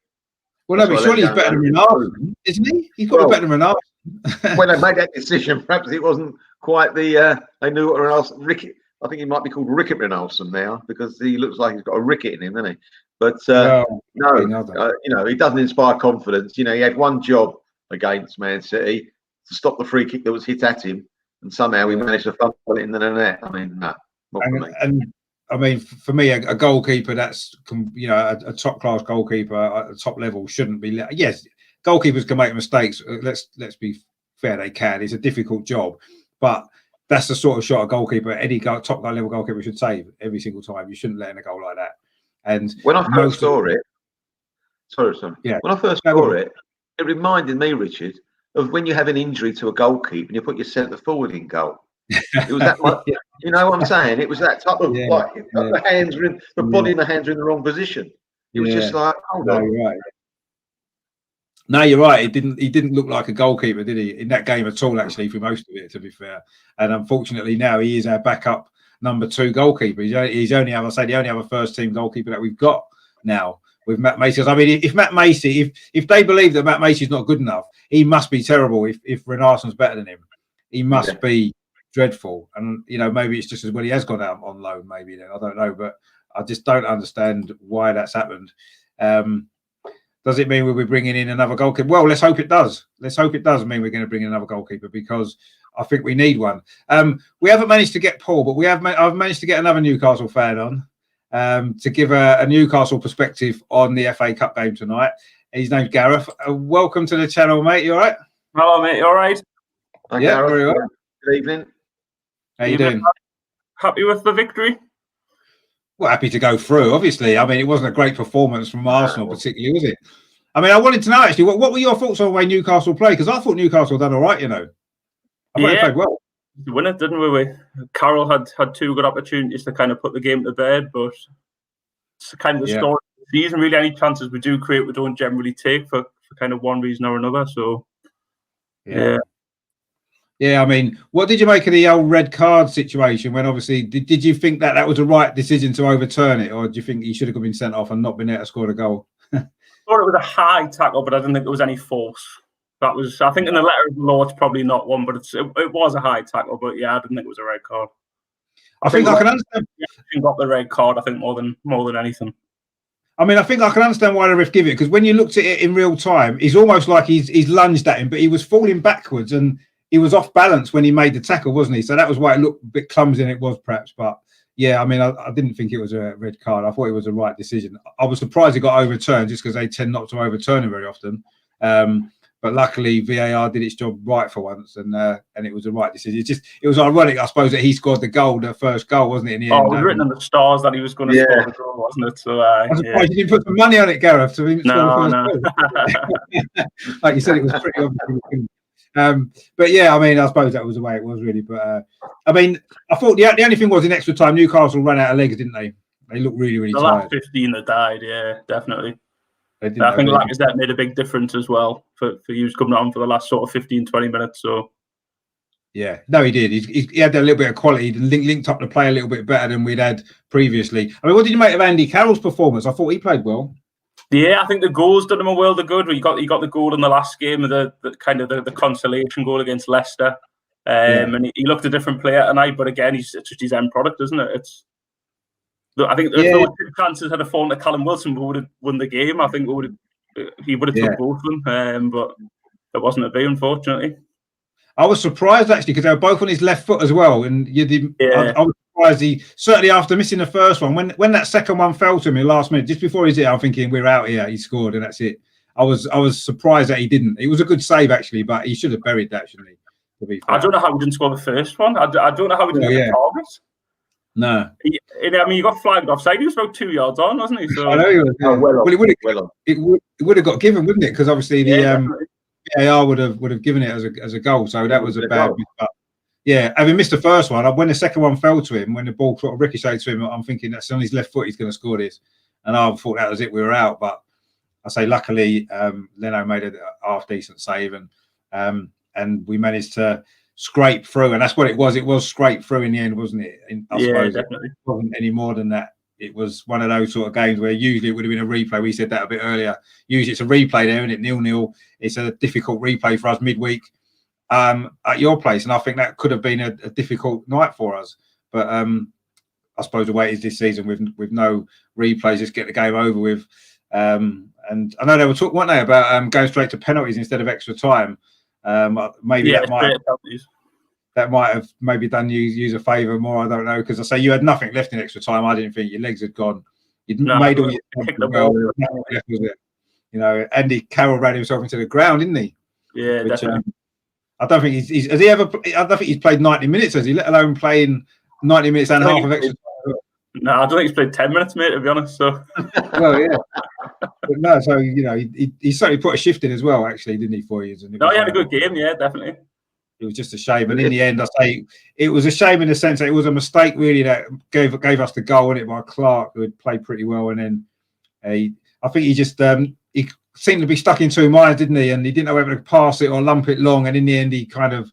Well, no, but surely he's better than Renarsson, isn't he? He's got to be better than Renarsson. When they made that decision, perhaps it wasn't quite the. They knew what Renarsson. Rickett. I think he might be called Rickett Renarsson now because he looks like he's got a ricket in him, doesn't he? But he doesn't inspire confidence. You know, he had one job against Man City to stop the free kick that was hit at him. And somehow we managed to fumble it in the net. I mean, no, not for me. And I mean, for me, a goalkeeper that's a top class goalkeeper at the top level shouldn't be. Yes, goalkeepers can make mistakes. Let's be fair, they can. It's a difficult job, but that's the sort of shot a goalkeeper, any top level goalkeeper should save every single time. You shouldn't let in a goal like that. And when I first saw it, sorry. Yeah. When I first saw it, it reminded me, Richard, of when you have an injury to a goalkeeper and you put your centre forward in goal. It was that much, you know what I'm saying? It was that type of like the hands were in, the body and the hands were in the wrong position. It was just like, hold on. You're right. No, you're right. He didn't look like a goalkeeper, did he, in that game at all? Actually, for most of it, to be fair. And unfortunately, now he is our backup number 2 goalkeeper. He's only, I say, the only other first team goalkeeper that we've got now with Matt Macey. I mean, if Matt Macey, if they believe that Matt Macey's not good enough, he must be terrible. If Renardson's better than him, he must be dreadful. And maybe it's just as well he has gone out on loan. Maybe then I don't know, but I just don't understand why that's happened. Does it mean we'll be bringing in another goalkeeper? Well, let's hope it does. Let's hope it does mean we're going to bring in another goalkeeper, because I think we need one. We haven't managed to get Paul, but I've managed to get another Newcastle fan on to give a Newcastle perspective on the FA Cup game tonight. His name's Gareth. Welcome to the channel, mate. You all right? Hello, mate. You all right? Hi, yeah, Gareth. very well. Good evening. How you doing? Happy with the victory? Well, happy to go through, obviously. I mean, it wasn't a great performance from Arsenal, particularly, was it? I mean, I wanted to know, actually, what were your thoughts on the way Newcastle played? Because I thought Newcastle done all right, I thought they played well. We won it, didn't we? Carroll had 2 good opportunities to kind of put the game to bed, but it's kind of the story of the season. Really, any chances we do create, we don't generally take for kind of one reason or another. So, Yeah, I mean, what did you make of the old red card situation? When obviously, did you think that was the right decision to overturn it, or do you think he should have been sent off and not been able to score a goal? I thought it was a high tackle, but I didn't think there was any force. That was, I think, in the letter of the law, it's probably not one, but it was a high tackle. But yeah, I didn't think it was a red card. I think I can understand. Got the red card, I think, more than anything. I mean, I think I can understand why the ref give it, because when you looked at it in real time, it's almost like he's lunged at him, but he was falling backwards and he was off balance when he made the tackle, wasn't he? So that was why it looked a bit clumsy, and it was perhaps. But yeah, I mean, I didn't think it was a red card. I thought it was the right decision. I was surprised it got overturned, just because they tend not to overturn it very often. But luckily, VAR did its job right for once, and it was the right decision. It was ironic, I suppose, that he scored the first goal, wasn't it? In the end, it was written in the stars that he was going to score the goal, wasn't it? So I'm surprised you didn't put some money on it, Gareth. To even score no. Like you said, it was pretty obvious. But yeah, I mean, I suppose that was the way it was, really. But I mean, I thought the only thing was, in extra time, Newcastle ran out of legs, didn't they? They looked really, really tired. The last 15 that died, yeah, definitely. I think Lacazette made a big difference as well for you coming on for the last sort of 15, 20 minutes. So yeah, no, he did. He had a little bit of quality, linked up the play a little bit better than we'd had previously. I mean, what did you make of Andy Carroll's performance? I thought he played well. Yeah, I think the goals done him a world of good. He got the goal in the last game, the kind of the consolation goal against Leicester, and he looked a different player tonight. But again, it's just his end product, isn't it? I think if those 2 chances had fallen to Callum Wilson, we would have won the game. I think he would have took both of them, but it wasn't to be, unfortunately. I was surprised, actually, because they were both on his left foot as well. And I was surprised certainly after missing the first one, when that second one fell to him in the last minute, just before he's hit, I'm thinking, we're out here. He scored, and that's it. I was surprised that he didn't. It was a good save, actually, but he should have buried that, shouldn't he? To be fair. I don't know how he didn't score the first one. I don't know how he didn't get the target. No. I mean, he got flagged offside. He was about 2 yards on, wasn't he? So I know he was. It would have got given, wouldn't it? Because obviously the VAR would have given it as a goal. So that was a bad. But yeah, having missed the first one, when the second one fell to him, when the ball sort of ricocheted to him, I'm thinking that's on his left foot. He's going to score this, and I thought that was it. We were out, but I say luckily Leno made a half decent save, and we managed to scrape through, and that's what it was. It was scrape through in the end, wasn't it? I suppose definitely. It wasn't any more than that. It was one of those sort of games where usually it would have been a replay. We said that a bit earlier. Usually it's a replay there, and it 0-0. It's a difficult replay for us midweek at your place, and I think that could have been a difficult night for us. But I suppose the way it is this season with no replays, just get the game over with. And I know they were talking, weren't they, about going straight to penalties instead of extra time. Maybe that might have maybe done you a favour more. I don't know, because I say you had nothing left in extra time. I didn't think your legs had gone. You'd made all your Andy Carroll ran himself into the ground, didn't he? Yeah, definitely. I don't think he's has he ever. I don't think he's played 90 minutes, has he? Let alone playing 90 minutes and half of extra. No, I don't think he's played 10 minutes, mate. To be honest, so. Well, yeah. But no, so he certainly put a shift in as well, actually, didn't he, for you? No, he had a good game, yeah, definitely. It was just a shame, and in the end, I say it was a shame in the sense that it was a mistake, really, that gave us the goal in it by Clark, who had played pretty well, and then I think he just he seemed to be stuck in two minds, didn't he? And he didn't know whether to pass it or lump it long, and in the end, he kind of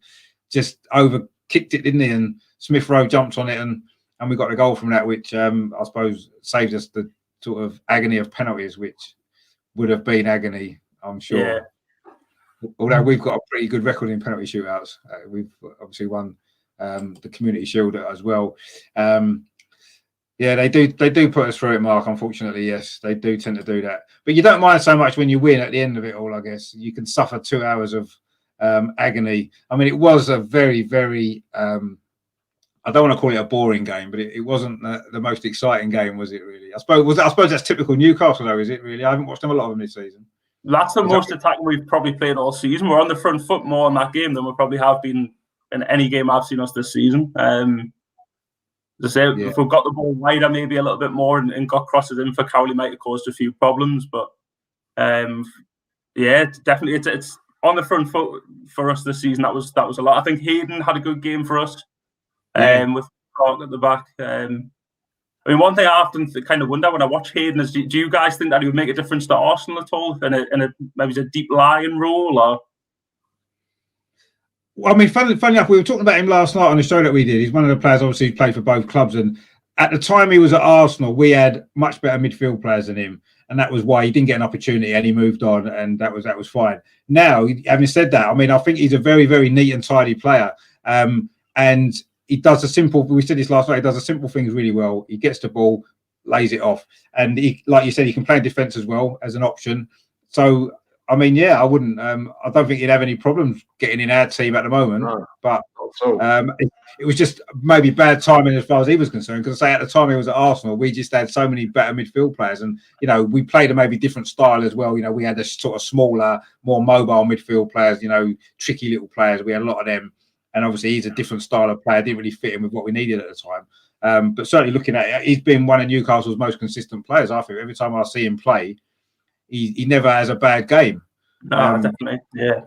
just over kicked it, didn't he? And Smith Rowe jumped on it, and we got a goal from that, which I suppose saved us the sort of agony of penalties, which would have been agony, I'm sure. Yeah. Although we've got a pretty good record in penalty shootouts. We've obviously won the Community Shield as well. Yeah, they do put us through it, Mark, unfortunately. Yes, they do tend to do that. But you don't mind so much when you win at the end of it all, I guess. You can suffer 2 hours of agony. I mean, it was a very, very... I don't want to call it a boring game, but it wasn't the most exciting game, was it? Really? I suppose that's typical Newcastle, though, is it? Really, I haven't watched them a lot of them this season. That's the most attacking we've probably played all season. We're on the front foot more in that game than we probably have been in any game I've seen us this season. As I say, if we've got the ball wider, maybe a little bit more, and got crosses in for Cowley, might have caused a few problems. But yeah, definitely, it's on the front foot for us this season. That was a lot. I think Hayden had a good game for us. With Clark at the back. I mean, one thing I often kind of wonder when I watch Hayden is, do you guys think that he would make a difference to Arsenal at all in a maybe a deep lying role? Or? Well, I mean, funny enough, we were talking about him last night on the show that we did. He's one of the players, obviously, who played for both clubs. And at the time he was at Arsenal, we had much better midfield players than him. And that was why he didn't get an opportunity and he moved on. And that was fine. Now, having said that, I mean, I think he's a very, very neat and tidy player. And he does we said this last night, he does the simple things really well. He gets the ball, lays it off. And he, like you said, he can play defence as well as an option. So, I mean, yeah, I wouldn't, I don't think he'd have any problems getting in our team at the moment. No, but it was just maybe bad timing as far as he was concerned. Because I say at the time he was at Arsenal, we just had so many better midfield players. And, we played a maybe different style as well. We had a sort of smaller, more mobile midfield players, tricky little players. We had a lot of them. And obviously, he's a different style of player. Didn't really fit in with what we needed at the time. But certainly looking at it, he's been one of Newcastle's most consistent players, I think. Every time I see him play, he never has a bad game. No, definitely. Yeah.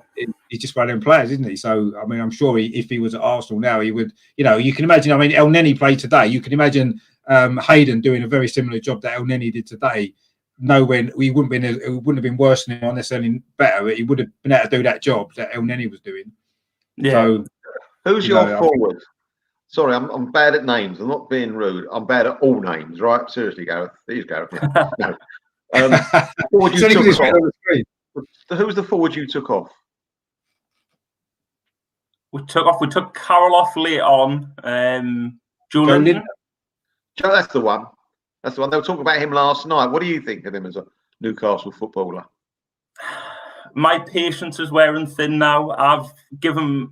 He's just one of them players, isn't he? So, I mean, I'm sure if he was at Arsenal now, he would, you can imagine, I mean, El Neni played today. You can imagine Hayden doing a very similar job that El Neni did today. He wouldn't have been worse than him, or necessarily better. He would have been able to do that job that El Neni was doing. Yeah. So, who's your forward? Sorry, I'm bad at names. I'm not being rude. I'm bad at all names, right? Seriously, Gareth. Please, Gareth. No. Forward you took off. Who's the forward you took off? We took Carroll off late on. Joe Linton. That's the one. That's the one. They were talking about him last night. What do you think of him as a Newcastle footballer? My patience is wearing thin now. I've given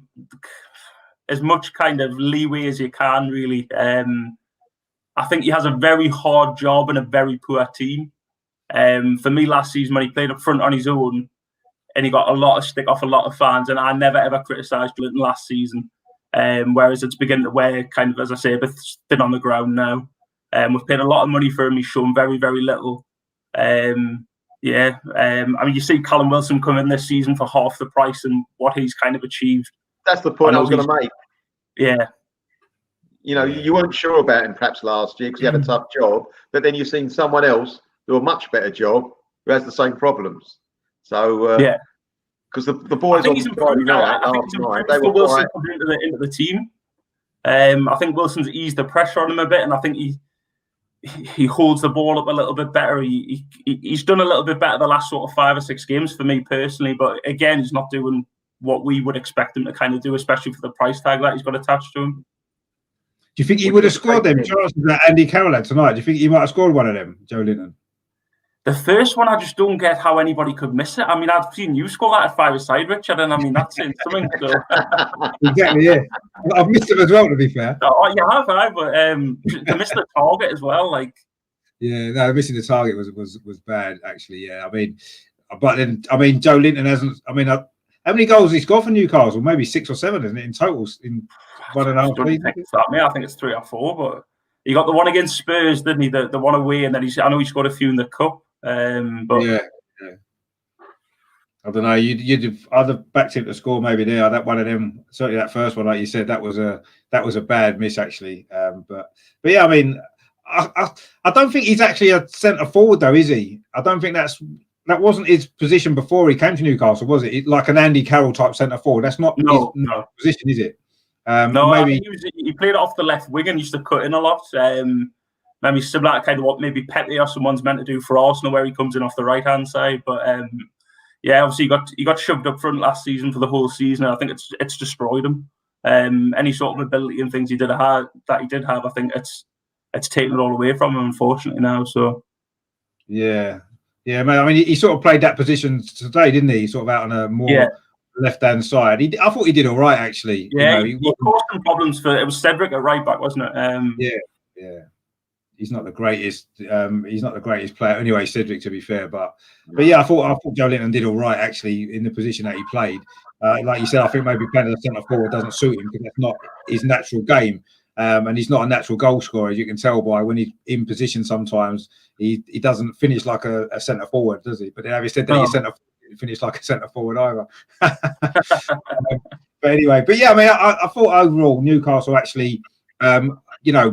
as much kind of leeway as you can, really. I think he has a very hard job and a very poor team. For me, last season, when he played up front on his own, and he got a lot of stick off a lot of fans, and I never ever criticised Clinton last season. Whereas it's beginning to wear, kind of, as I say, a bit thin on the ground now. We've paid a lot of money for him. He's shown very, very little. I mean, you see Callum Wilson come in this season for half the price and what he's kind of achieved. That's the point I was going to make. Yeah. You weren't sure about him perhaps last year because he had a tough job, but then you've seen someone else do a much better job who has the same problems. So, because the boys on Friday night last night, they were Wilson into the team. I think Wilson's eased the pressure on him a bit, and I think he holds the ball up a little bit better. He's done a little bit better the last sort of 5 or 6 games for me personally, but again, he's not doing what we would expect him to kind of do, especially for the price tag that he's got attached to him. Do you think he would have scored them chances that Andy Carroll had tonight? Do you think he might have scored one of them, Joe Linton? The first one, I just don't get how anybody could miss it. I mean, I've seen you score that at 5-a-side, Richard, and I mean, that's saying something. So. Exactly, yeah. I've missed it as well, to be fair. Oh, you have, but to miss the target as well, like. Yeah, no, missing the target was bad, actually. Yeah, I mean, but then, I mean, Joe Linton hasn't. I mean, How many goals has he scored for Newcastle? Maybe 6 or 7, isn't it, in total in 1.5 seasons? I think it's 3 or 4, but he got the one against Spurs, didn't he? The one away, and then I know he scored a few in the cup. But yeah. I don't know. You'd either backed him to score maybe there. That one of them, certainly that first one, like you said, that was a bad miss actually. But yeah, I mean, I don't think he's actually a centre forward though, is he? I don't think that wasn't his position before he came to Newcastle, was it? Like an Andy Carroll type centre forward. That's not his position, is it? No, maybe he played it off the left wing and used to cut in a lot. Maybe similar to kind of what maybe Petty or someone's meant to do for Arsenal, where he comes in off the right hand side, but. Yeah, obviously he got shoved up front last season for the whole season. And I think it's destroyed him. Any sort of ability and things he did have, I think it's taken it all away from him, unfortunately now. So yeah, man. I mean, he sort of played that position today, didn't he? Sort of out on a more left-hand side. I thought he did all right actually. Yeah, he caused some problems it was Cedric at right back, wasn't it? Yeah. He's not the greatest. He's not the greatest player anyway, Cedric. To be fair, but yeah, I thought Joe Linton did all right actually in the position that he played. Like you said, I think maybe playing as a centre forward doesn't suit him because that's not his natural game, and he's not a natural goal scorer, as you can tell by when he's in position. Sometimes he doesn't finish like a centre forward, does he? But then having said that, he's centre finish like a centre forward either. But anyway, yeah, I mean, I thought overall Newcastle actually.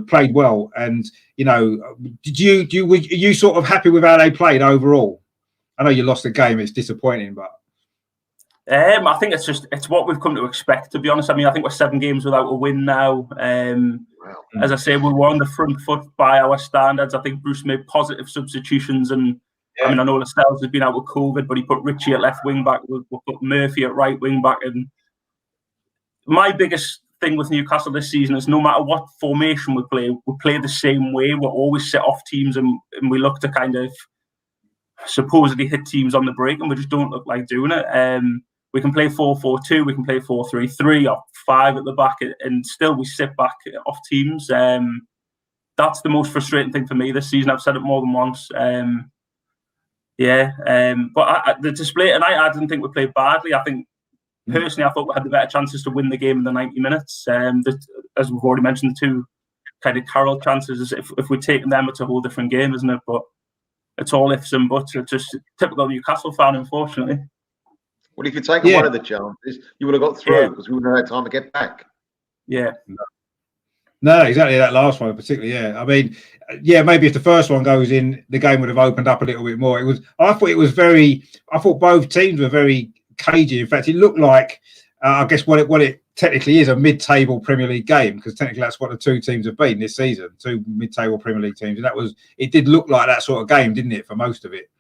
Played well, and were you sort of happy with how they played overall? I know you lost the game; it's disappointing, but I think it's what we've come to expect. To be honest, I mean, I think we're 7 games without a win now. As I say, we were on the front foot by our standards. I think Bruce made positive substitutions, and I mean, I know Lascelles has been out with COVID, but he put Richie at left wing back, we put Murphy at right wing back, and my biggest thing with Newcastle this season is no matter what formation we play the same way. We'll always set off teams and we look to kind of supposedly hit teams on the break, and we just don't look like doing it. We can play 4-4-2, we can play 4-3-3 or 5 at the back, and still we sit back off teams. That's the most frustrating thing for me this season. I've said it more than once. But the display tonight, I didn't think we played badly. I think personally, I thought we had the better chances to win the game in the 90 minutes. As we've already mentioned, the 2 kind of Carroll chances. If we'd taken them, it's a whole different game, isn't it? But it's all ifs and buts. It's just a typical Newcastle fan, unfortunately. Well, if you'd taken one of the chances, you would have got through because we wouldn't have had time to get back. Yeah. No, exactly that last one, particularly. Yeah, I mean, maybe if the first one goes in, the game would have opened up a little bit more. I thought both teams were very cagey. In fact, it looked like I guess what it technically is a mid-table Premier League game, because technically that's what the 2 teams have been this season, 2 mid-table Premier League teams, and it did look like that sort of game, didn't it, for most of it?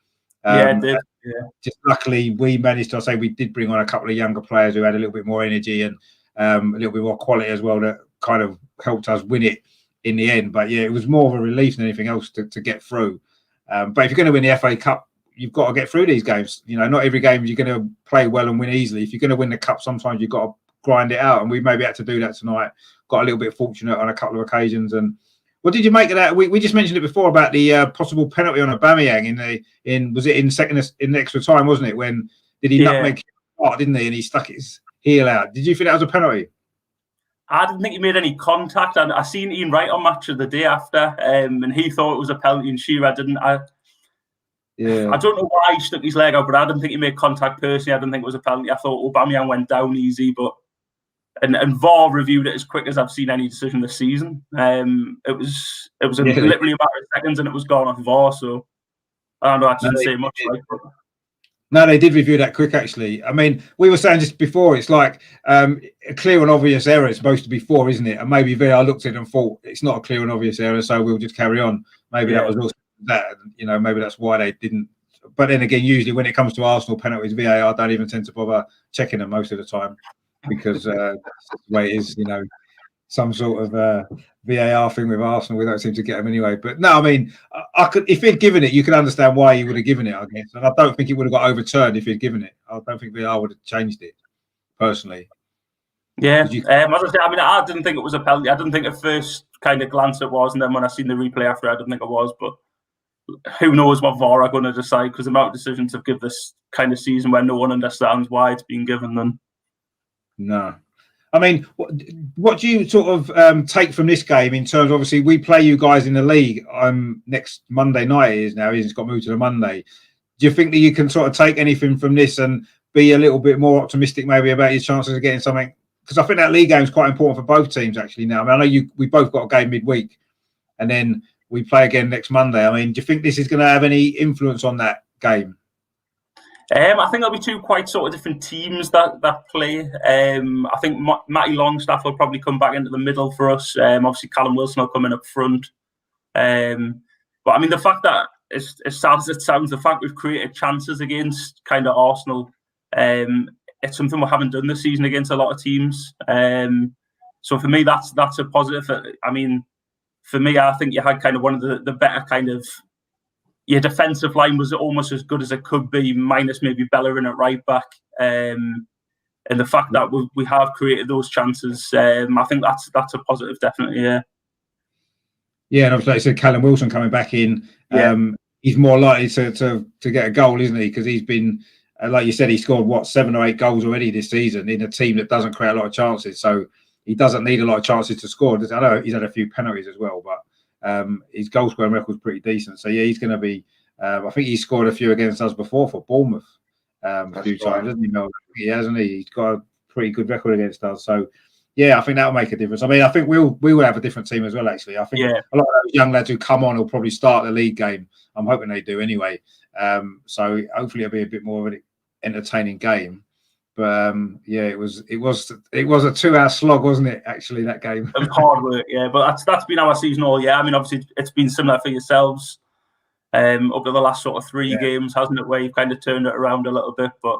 It did. Yeah. Just luckily we managed to. I say we did bring on a couple of younger players who had a little bit more energy and a little bit more quality as well, that kind of helped us win it in the end. But yeah, it was more of a relief than anything else to get through. But if you're going to win the FA Cup, you've got to get through these games. Not every game you're going to play well and win easily. If you're going to win the cup, sometimes you've got to grind it out, and we maybe had to do that tonight. Got a little bit fortunate on a couple of occasions. And what did you make of that? We just mentioned it before about the possible penalty on Aubameyang in extra time, wasn't it? When did he nutmeg part, didn't he? And he stuck his heel out. Did you think that was a penalty? I didn't think he made any contact. I seen Ian Wright on Match of the Day after, and he thought it was a penalty, and Shearer didn't. I don't know why he stuck his leg out, but I didn't think he made contact personally. I didn't think it was a penalty. I thought Aubameyang went down easy, but and VAR reviewed it as quick as I've seen any decision this season. It was literally a matter of seconds, and it was gone off VAR. So I don't know. I didn't say much. No, they did review that quick, actually. I mean, we were saying just before, it's like a clear and obvious error. It's supposed to be 4, isn't it? And maybe VAR looked at it and thought it's not a clear and obvious error, so we'll just carry on. Maybe that was also that. Maybe that's why they didn't. But then again, usually when it comes to Arsenal penalties, VAR don't even tend to bother checking them most of the time, because that's the way it is. Some sort of VAR thing with Arsenal, we don't seem to get them anyway. But no, I mean, I could, if he'd given it, you could understand why he would have given it, I guess. And I don't think it would have got overturned if he'd given it. I don't think VAR would have changed it, personally. Yeah, as I say, I mean, I didn't think it was a penalty. I didn't think at first kind of glance it was, and then when I seen the replay after, I didn't think it was. But who knows what VAR are going to decide, because the amount of decisions have given this kind of season where no one understands why it's been given them. No. I mean, what do you sort of take from this game in terms of, obviously, we play you guys in the league next Monday night it is now, it's got moved to the Monday. Do you think that you can sort of take anything from this and be a little bit more optimistic maybe about your chances of getting something? Because I think that league game is quite important for both teams actually now. I mean, I know we both got a game midweek and then we play again next Monday. I mean, do you think this is going to have any influence on that game? I think there'll be two quite sort of different teams that play. I think Matty Longstaff will probably come back into the middle for us. Obviously, Callum Wilson will come in up front. But I mean, the fact that, as sad as it sounds, the fact we've created chances against kind of Arsenal, it's something we haven't done this season against a lot of teams. So for me, that's a positive. I mean, for me, I think you had kind of one of the better kind of, your defensive line was almost as good as it could be, minus maybe Bellerin at right back. And the fact that we have created those chances, I think that's a positive, definitely. Yeah. Yeah, and obviously, like I said, Callum Wilson coming back in, he's more likely to get a goal, isn't he? Because he's been, like you said, he scored 7 or 8 goals already this season in a team that doesn't create a lot of chances. So he doesn't need a lot of chances to score. I know he's had a few penalties as well, but his goal scoring record is pretty decent. So yeah, he's going to be. I think he's scored a few against us before for Bournemouth a few times, hasn't he? No, he hasn't he? He's got a pretty good record against us. So yeah, I think that'll make a difference. I mean, I think we will have a different team as well. Actually, I think a lot of those young lads who come on will probably start the league game. I'm hoping they do anyway. So hopefully it'll be a bit more of an entertaining game. But yeah, it was a 2-hour slog, wasn't it? Actually, that game. It was hard work, yeah. But that's been our season all year. I mean, obviously, it's been similar for yourselves over the last sort of 3 games, hasn't it? Where you've kind of turned it around a little bit. But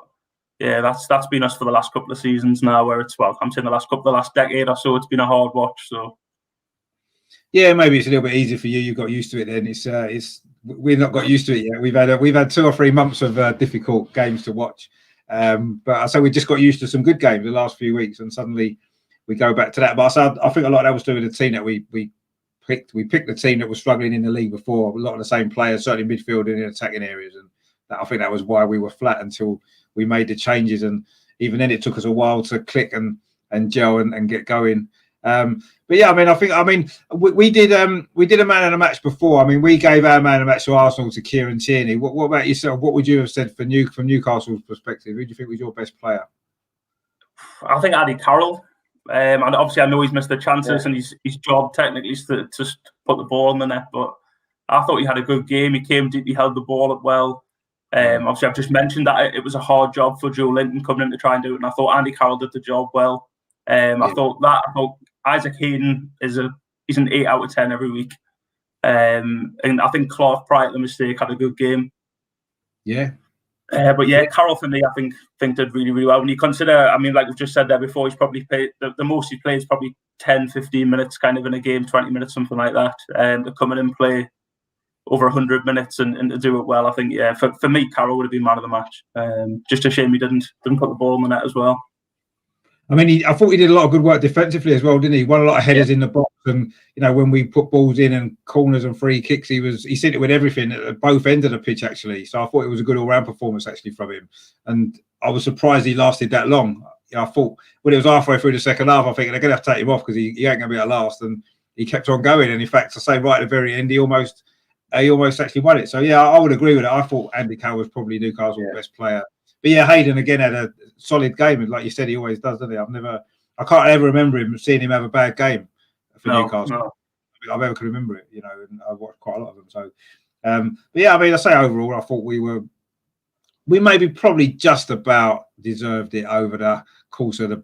yeah, that's been us for the last couple of seasons now. Where it's, well, I'm saying the last decade or so, it's been a hard watch. So yeah, maybe it's a little bit easier for you. You got used to it. Then it's we've not got used to it yet. We've had 2 or 3 months of difficult games to watch. But I say we just got used to some good games the last few weeks, and suddenly we go back to that. But I think a lot of that was doing the team that we picked. We picked the team that was struggling in the league before. A lot of the same players, certainly midfield and in attacking areas, and I think that was why we were flat until we made the changes. And even then, it took us a while to click and gel and get going. But yeah, I mean, we did a man of the match before. I mean, we gave our man of the match to Arsenal to Kieran Tierney. What about yourself? What would you have said from Newcastle's perspective? Who do you think was your best player? I think Andy Carroll. And obviously, I know he's missed the chances, and his job technically is to just put the ball in the net. But I thought he had a good game. He came deep, he held the ball up well. Obviously, I've just mentioned that it was a hard job for Joe Linton coming in to try and do it, and I thought Andy Carroll did the job well. I thought Isaac Hayden he's an 8 out of 10 every week. And I think Clark, prior to the mistake, had a good game. Yeah. But yeah, Carroll for me, I think did really, really well. When you consider, I mean, like we've just said there before, he's probably played, the most he played is probably 10, 15 minutes kind of in a game, 20 minutes, something like that. To come in and play over 100 minutes and to do it well, I think, yeah, for me, Carroll would have been man of the match. Just a shame he didn't put the ball in the net as well. I mean, I thought he did a lot of good work defensively as well, didn't he? Won a lot of headers in the box, and when we put balls in and corners and free kicks, he sent it with everything at both ends of the pitch actually. So I thought it was a good all-round performance actually from him, and I was surprised he lasted that long. I thought when it was halfway through the second half, I think they're going to have to take him off because he ain't going to be at last, and he kept on going. And in fact, I say right at the very end, he almost actually won it. So yeah, I would agree with it. I thought Andy Carroll was probably Newcastle's best player. But yeah, Hayden again had a solid game, and like you said, he always does, doesn't he? I can't ever remember seeing him have a bad game for Newcastle. No. I ever could remember it, and I've watched quite a lot of them. So, but yeah, I mean, I say overall, I thought we maybe probably just about deserved it over the course of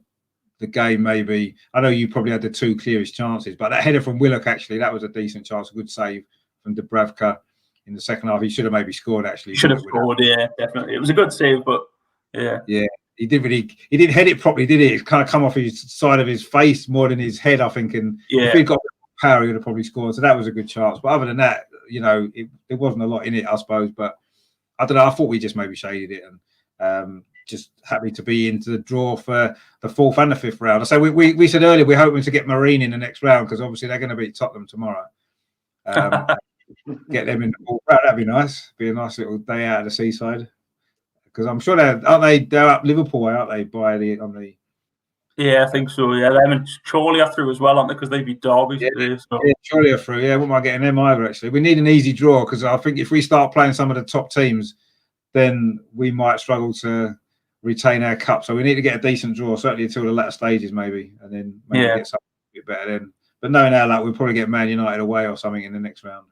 the game. Maybe I know you probably had the 2 clearest chances, but that header from Willock actually, that was a decent chance, a good save from Dubravka. In the second half, he should have maybe scored. Actually, should have scored. Yeah, definitely. It was a good save, but yeah, he didn't head it properly, did he? It kind of come off his side of his face more than his head, I think. And if he'd got power, he would have probably scored. So that was a good chance. But other than that, there wasn't a lot in it, I suppose. But I don't know. I thought we just maybe shaded it, and just happy to be into the draw for the 4th and the 5th round. So we said earlier we're hoping to get Marine in the next round because obviously they're going to beat Tottenham tomorrow. Get them in the ball. That'd be nice. Be a nice little day out of the seaside. Because I'm sure they're up Liverpool way, aren't they? On the. Yeah, I think so. Yeah, them and Chorley are through as well, aren't they? Because they beat Derby today. So. Yeah, Chorley are through. Yeah, I wouldn't mind getting them either. Actually, we need an easy draw because I think if we start playing some of the top teams, then we might struggle to retain our cup. So we need to get a decent draw, certainly until the latter stages, maybe, and then maybe get something a bit better then. But knowing our luck, we'll probably get Man United away or something in the next round.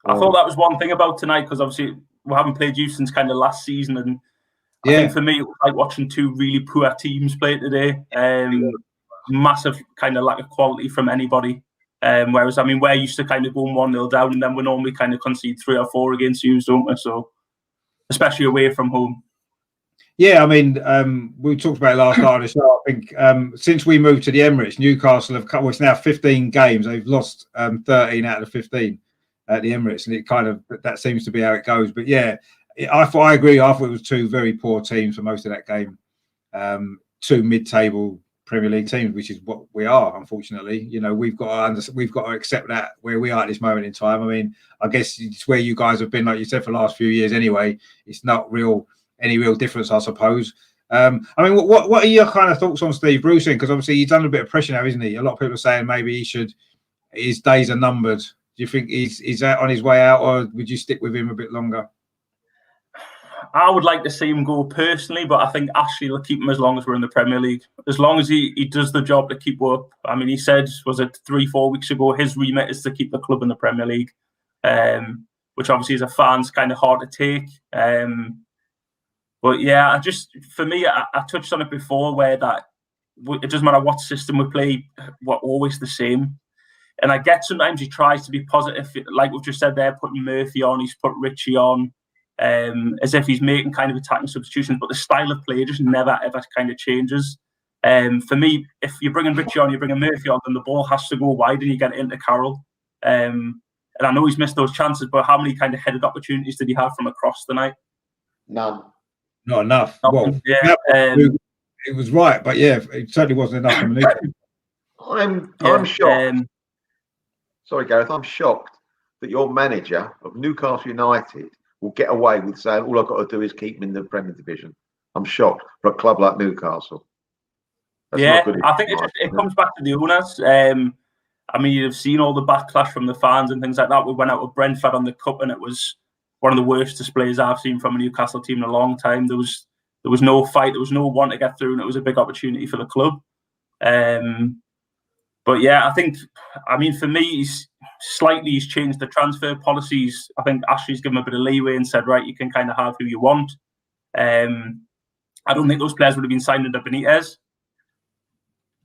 I thought that was one thing about tonight because obviously we haven't played you since kind of last season, and I think for me it was like watching two really poor teams play today. Massive kind of lack of quality from anybody. Whereas I mean, we're used to kind of going 1-0 down, and then we normally kind of concede 3 or 4 against you, don't we? So especially away from home. Yeah, I mean, we talked about it last night on the show. I think since we moved to the Emirates, Newcastle have well, it's now 15 games. They've lost 13 out of the 15 at the Emirates, and it kind of that seems to be how it goes. But yeah, I agree. I thought it was 2 very poor teams for most of that game. 2 mid-table Premier League teams, which is what we are, unfortunately. You know, we've got to accept that where we are at this moment in time. I mean, I guess it's where you guys have been, like you said, for the last few years anyway. It's not any real difference, I suppose. I mean, what are your kind of thoughts on Steve Bruce? Because obviously he's under a bit of pressure now, isn't he? A lot of people are saying maybe his days are numbered. Do you think he's out on his way out, or would you stick with him a bit longer? I would like to see him go personally, but I think Ashley will keep him as long as we're in the Premier League. As long as he does the job to keep up. I mean, he said, was it 3-4 weeks ago, his remit is to keep the club in the Premier League, which obviously as a fan's kind of hard to take. But yeah, for me, I touched on it before where that it doesn't matter what system we play, we're always the same. And I get sometimes he tries to be positive, like we've just said there, putting Murphy on, he's put Richie on, as if he's making kind of attacking substitutions, but the style of play just never, ever kind of changes. For me, if you're bringing Richie on, you're bringing Murphy on, then the ball has to go wide and you get it into Carroll. And I know he's missed those chances, but how many kind of headed opportunities did he have from across the night? None. Not enough. Well, yeah, it was right, but yeah, it certainly wasn't enough. I'm shocked. Sorry, Gareth, I'm shocked that your manager of Newcastle United will get away with saying all I've got to do is keep him in the Premier Division. I'm shocked for a club like Newcastle. That's I think it comes back to the owners. I mean, you've seen all the backlash from the fans and things like that. We went out with Brentford on the cup, and it was one of the worst displays I've seen from a Newcastle team in a long time. There was no fight, there was no one to get through, and it was a big opportunity for the club. But yeah, I mean, for me, he's changed the transfer policies. I think Ashley's given him a bit of leeway and said, right, you can kind of have who you want. I don't think those players would have been signed under Benitez.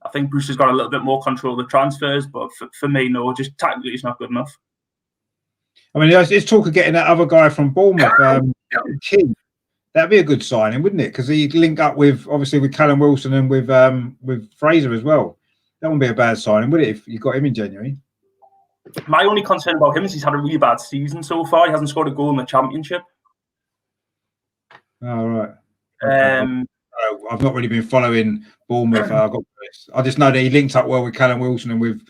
I think Bruce has got a little bit more control of the transfers, but for me, no, just tactically, it's not good enough. I mean, it's talk of getting that other guy from Bournemouth, King. That'd be a good signing, wouldn't it? Because he'd link up with Callum Wilson and with Fraser as well. That wouldn't be a bad signing, would it, if you got him in January? My only concern about him is he's had a really bad season so far. He hasn't scored a goal in the Championship. Oh, right. I've not really been following Bournemouth. I just know that he linked up well with Callum Wilson and with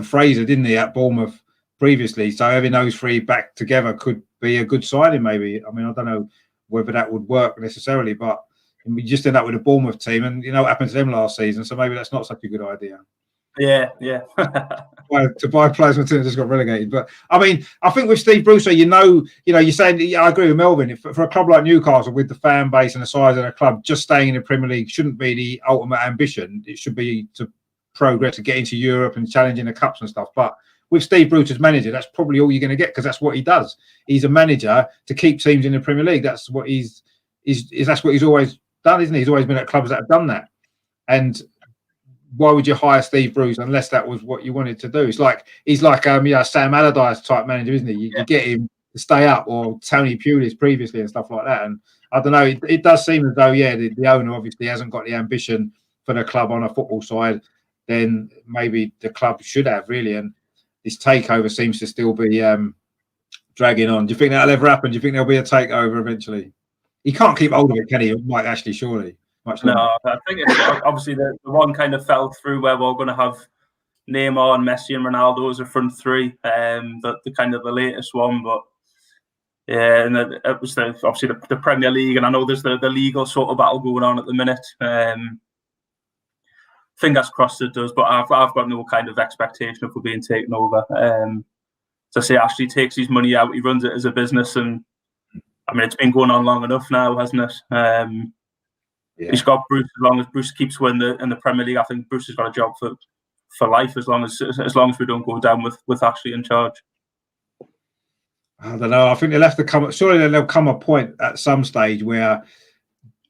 Fraser, didn't he, at Bournemouth previously? So having those 3 back together could be a good signing, maybe. I mean, I don't know whether that would work necessarily, but we just end up with a Bournemouth team, and you know what happened to them last season, so maybe that's not such a good idea. Yeah. To buy players when teams just got relegated. But I mean, I think with Steve Bruce, you're saying, I agree with Melvin. For a club like Newcastle, with the fan base and the size of the club, just staying in the Premier League shouldn't be the ultimate ambition. It should be to progress, to get into Europe and challenging the cups and stuff. But with Steve Bruce as manager, that's probably all you're going to get, because that's what he does. He's a manager to keep teams in the Premier League. That's what he's always done, isn't he? He's always been at clubs that have done that. And why would you hire Steve Bruce unless that was what you wanted to do? He's like Sam Allardyce type manager, isn't he? You get him to stay up, or Tony Pulis previously and stuff like that. And I don't know, it does seem as though, the owner obviously hasn't got the ambition for the club on a football side then maybe the club should have, really. And this takeover seems to still be dragging on. Do you think that'll ever happen? Do you think there'll be a takeover eventually? He can't keep hold of it, can he? Mike Ashley, surely. No, I think it's obviously the one kind of fell through where we're going to have Neymar and Messi and Ronaldo as a front 3. The kind of the latest one, but Yeah, and it was obviously the Premier League, and I know there's the legal sort of battle going on at the minute. Fingers crossed it does, but I've got no kind of expectation of it being taken over. So I say Ashley takes his money out, he runs it as a business, and I mean it's been going on long enough now, hasn't it? He's got Bruce. As long as Bruce keeps winning in the Premier League, I think Bruce has got a job for life as long as we don't go down with Ashley in charge. I don't know. I think they'll have to come. Surely there'll come a point at some stage where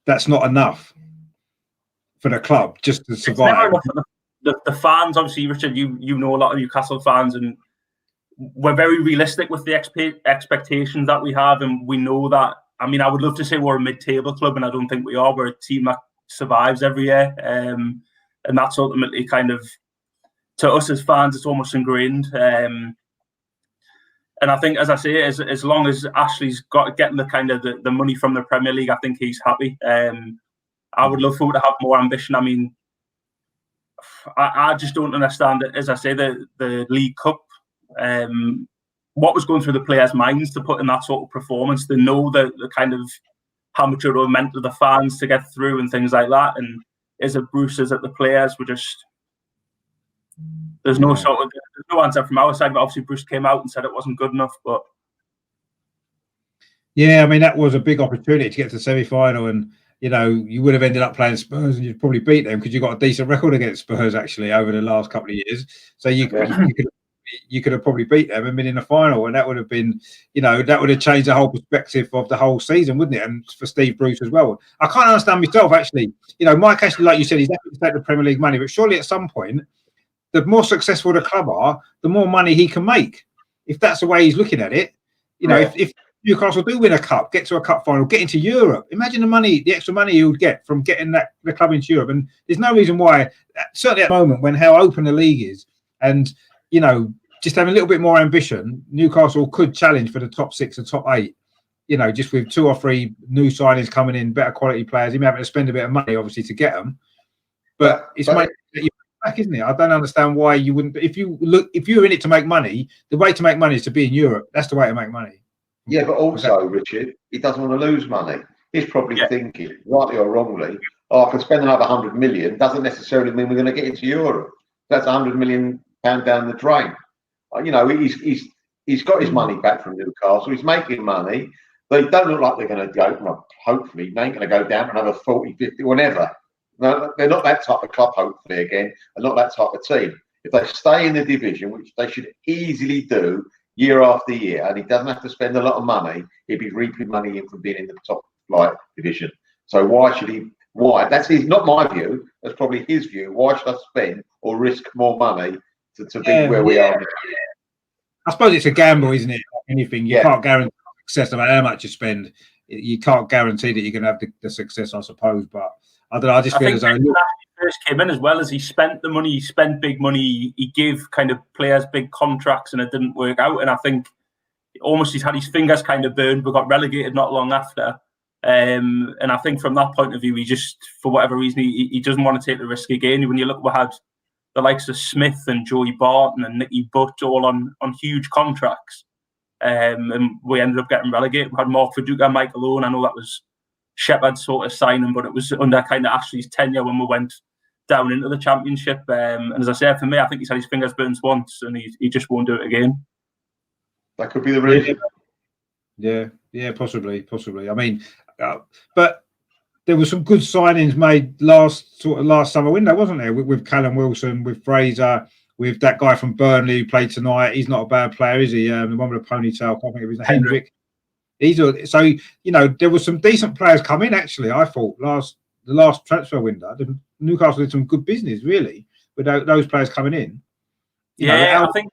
that's not enough for the club just to survive. The fans, obviously, Richard, you know a lot of Newcastle fans, and we're very realistic with the expectations that we have, and we know that. I mean, I would love to say we're a mid-table club, and I don't think we are. We're a team that survives every year, and that's ultimately kind of, to us as fans, it's almost ingrained. And I think, as I say, as long as Ashley's getting the kind of the money from the Premier League, I think he's happy. I would love for him to have more ambition. I mean, I just don't understand it. As I say, the League Cup, what was going through the players' minds to put in that sort of performance? They know the kind of how much it meant to the fans to get through and things like that. And is it Bruce? Is it the players? We're just there's no answer from our side. But obviously, Bruce came out and said it wasn't good enough. But yeah, I mean that was a big opportunity to get to the semi-final, and you would have ended up playing Spurs and you'd probably beat them because you got a decent record against Spurs actually over the last couple of years. So you could have probably beat them and been in the final, and that would have been, that would have changed the whole perspective of the whole season, wouldn't it? And for Steve Bruce as well. I can't understand myself actually. Mike Ashley, like you said, he's happy to take the Premier League money, but surely at some point, the more successful the club are, the more money he can make. If that's the way he's looking at it, if Newcastle do win a cup, get to a cup final, get into Europe, imagine the extra money he would get from getting the club into Europe. And there's no reason why, certainly at the moment when how open the league is, and just having a little bit more ambition, Newcastle could challenge for the top 6 or top 8. Just with 2 or 3 new signings coming in, better quality players, even having to spend a bit of money obviously to get them. But it's money that you back, isn't it? I don't understand why you wouldn't. If you're in it to make money, the way to make money is to be in Europe. That's the way to make money. Yeah, but also, Richard, he doesn't want to lose money. He's probably thinking, rightly or wrongly, I can spend another 100 million. Doesn't necessarily mean we're going to get into Europe. That's 100 million pound down the drain. He's got his money back from Newcastle. He's making money. They don't look like they're going to go. Well, hopefully, they ain't going to go down for another 40, 50, whatever. No, they're not that type of club, hopefully, again, and not that type of team. If they stay in the division, which they should easily do year after year, and he doesn't have to spend a lot of money, he'd be reaping money in from being in the top flight division. So why should he? Why? That's not my view. That's probably his view. Why should I spend or risk more money to be where we are? I suppose it's a gamble, isn't it? Like anything, you can't guarantee success no matter how much you spend. You can't guarantee that you're going to have the success, I suppose. But I don't know. I just feel as though he first came in, as well as he spent the money, he spent big money. He gave kind of players big contracts, and it didn't work out. And I think almost he's had his fingers kind of burned. We got relegated not long after. And I think from that point of view, he just, for whatever reason, he doesn't want to take the risk again. When you look, we had the likes of Smith and Joey Barton and Nicky Butt all on huge contracts. And we ended up getting relegated. We had Mark Viduka, Michael Owen. I know that was Shepard's sort of signing, but it was under kind of Ashley's tenure when we went down into the Championship. And as I said, for me, I think he's had his fingers burnt once, and he just won't do it again. That could be the reason. Yeah, possibly. I mean, but there were some good signings made last summer window, wasn't there? With Callum Wilson, with Fraser, with that guy from Burnley who played tonight. He's not a bad player, is he? The one with the ponytail, I can't think of his name. Hendrick. There were some decent players come in actually. I thought the last transfer window, Newcastle did some good business really with those players coming in. I think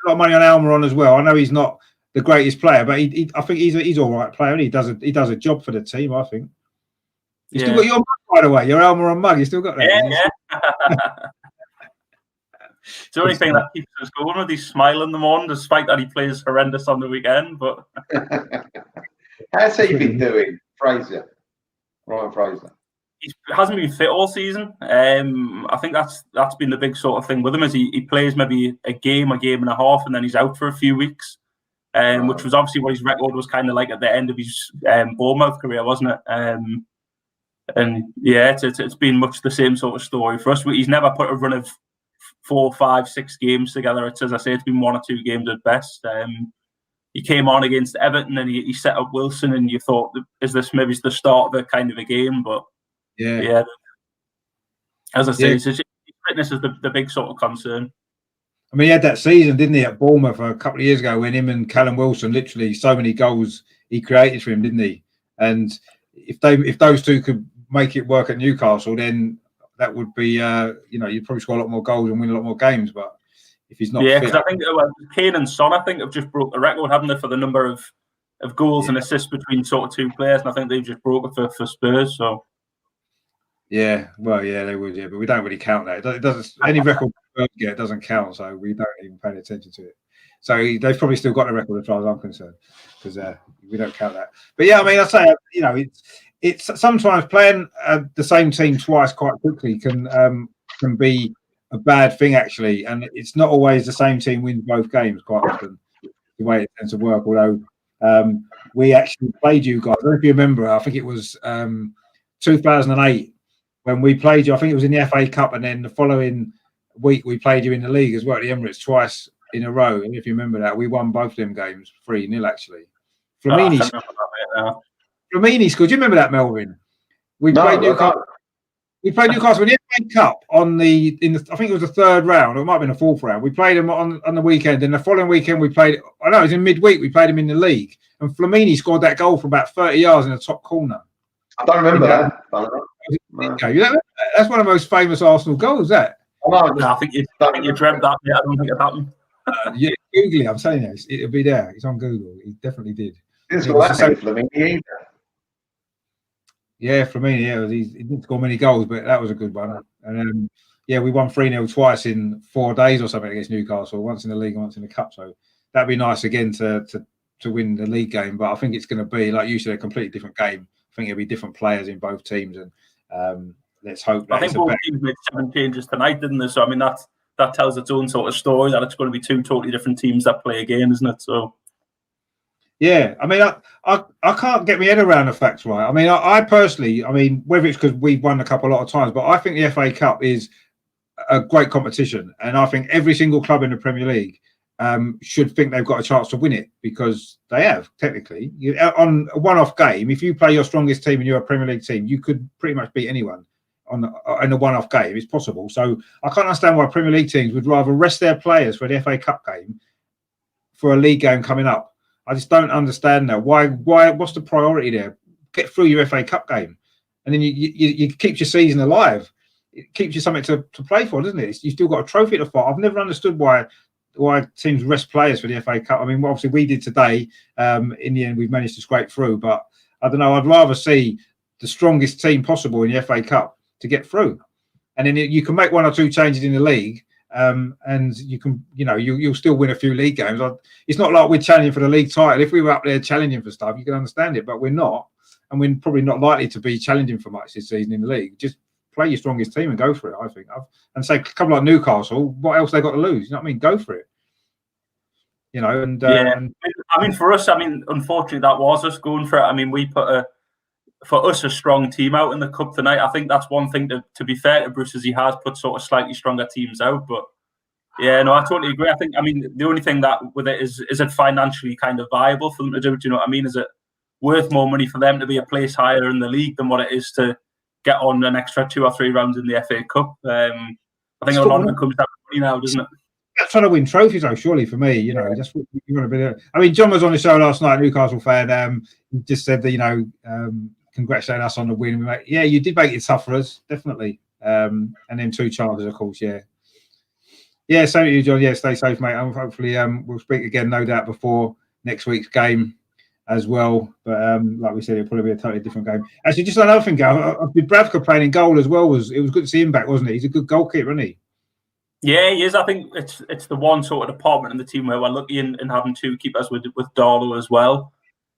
a lot of money on Almiron as well. I know he's not the greatest player, but I think he's all right player. And he does a job for the team. I think. You still got your mug, by the way. Your Almiron mug. You still got that? Yeah. It's the only thing that keeps us going with he's smiling in the morning, despite that he plays horrendous on the weekend. But how's he been doing, Ryan Fraser? He hasn't been fit all season. I think that's been the big sort of thing with him, is he plays maybe a game and a half, and then he's out for a few weeks. which was obviously what his record was kind of like at the end of his Bournemouth career, wasn't it? And yeah, it's been much the same sort of story for us. He's never put a run of 4, 5, 6 games together. It's, as I say, it's been 1 or 2 games at best. He came on against Everton and he set up Wilson, and you thought, is this maybe the start of a kind of a game? But yeah, as I say, his fitness is the big sort of concern. I mean, he had that season, didn't he, at Bournemouth a couple of years ago when him and Callum Wilson, literally so many goals he created for him, didn't he? And if those two could make it work at Newcastle, then that would be, you'd probably score a lot more goals and win a lot more games. But if he's not fit, because I think Kane and Son, I think, have just broke the record, haven't they, for the number of goals and assists between sort of 2 players, and I think they've just broke it for Spurs. So yeah, well, yeah, they would, but we don't really count that. It doesn't any record it doesn't count, so we don't even pay attention to it. So they've probably still got the record as far as I'm concerned, because we don't count that. But yeah, I mean, I say, it's sometimes playing the same team twice quite quickly can be a bad thing, actually, and it's not always the same team wins both games quite often, the way it tends to work. Although we actually played you guys, I don't know if you remember, I think it was 2008 when we played you. I think it was in the FA Cup, and then the following week we played you in the league as well at the Emirates twice in a row. And if you remember that, we won both them games 3-0 actually. Flamini scored. Do you remember that, Melvin? We played Newcastle. We played Newcastle in the FA Cup I think it was the 3rd round, or it might have been the 4th round. We played them on the weekend, and the following weekend we played. I know it was in midweek. We played him in the league, and Flamini scored that goal from about 30 yards in the top corner. I don't remember that. That's one of the most famous Arsenal goals. That. I think you dreamt that. Yeah, I don't think it happened. Yeah, Google it. I'm telling you, it'll be there. It's on Google. He definitely did. Flamini. Yeah, Flamini. Yeah, he didn't score many goals, but that was a good one. And we won 3-0 twice in 4 days or something against Newcastle. Once in the league and once in the cup. So that'd be nice again to win the league game. But I think it's going to be, like you said, a completely different game. I think it'll be different players in both teams, and let's hope that. I think both teams made 7 changes tonight, didn't they? So I mean that tells its own sort of story, that it's going to be 2 totally different teams that play again, isn't it? So yeah, I mean, I can't get my head around the facts, right? I mean, I personally, whether it's because we've won the cup a lot of times, but I think the FA Cup is a great competition, and I think every single club in the Premier League should think they've got a chance to win it, because they have, technically. On a one-off game, if you play your strongest team and you're a Premier League team, you could pretty much beat anyone in a one-off game. It's possible. So I can't understand why Premier League teams would rather rest their players for the FA Cup game for a league game coming up. I just don't understand that. Why? What's the priority there? Get through your FA Cup game, and then you keep your season alive. It keeps you something to play for, doesn't it? You still got a trophy to fight. I've never understood why teams rest players for the FA Cup. I mean, obviously we did today. In the end, we've managed to scrape through, but I don't know. I'd rather see the strongest team possible in the FA Cup to get through, and then you can make 1 or 2 changes in the league, and you can, you'll still win a few league games. It's not like we're challenging for the league title. If we were up there challenging for stuff, you can understand it, but we're not, and we're probably not likely to be challenging for much this season in the league. Just play your strongest team and go for it, I think. And say a couple like Newcastle, what else they got to lose? You know what I mean? Go for it. For us, unfortunately, that was us going for it. I mean, we put a strong team out in the cup tonight. I think that's one thing to be fair to Bruce, is he has put sort of slightly stronger teams out. But yeah, no, I totally agree. I think, the only thing that with it is it financially kind of viable for them to do? Do you know what I mean? Is it worth more money for them to be a place higher in the league than what it is to get on an extra 2 or 3 rounds in the FA Cup? I think a lot of it comes down to money now, doesn't it? Trying to win trophies, though, surely, for me, just you want to be there. I mean, John was on the show last night, Newcastle fan. He just said that, congratulate us on the win. Yeah, you did make it tough for us, definitely. And then 2 chances, of course, yeah. Yeah, same to you, John. Yeah, stay safe, mate. And hopefully we'll speak again, no doubt, before next week's game as well. But like we said, it'll probably be a totally different game. Actually, just another thing, Gav, Dubravka playing in goal as well, it was good to see him back, wasn't it? He's a good goalkeeper, isn't he? Yeah, he is. I think it's the one sort of department in the team where we're lucky in having 2 keepers with Darlow as well.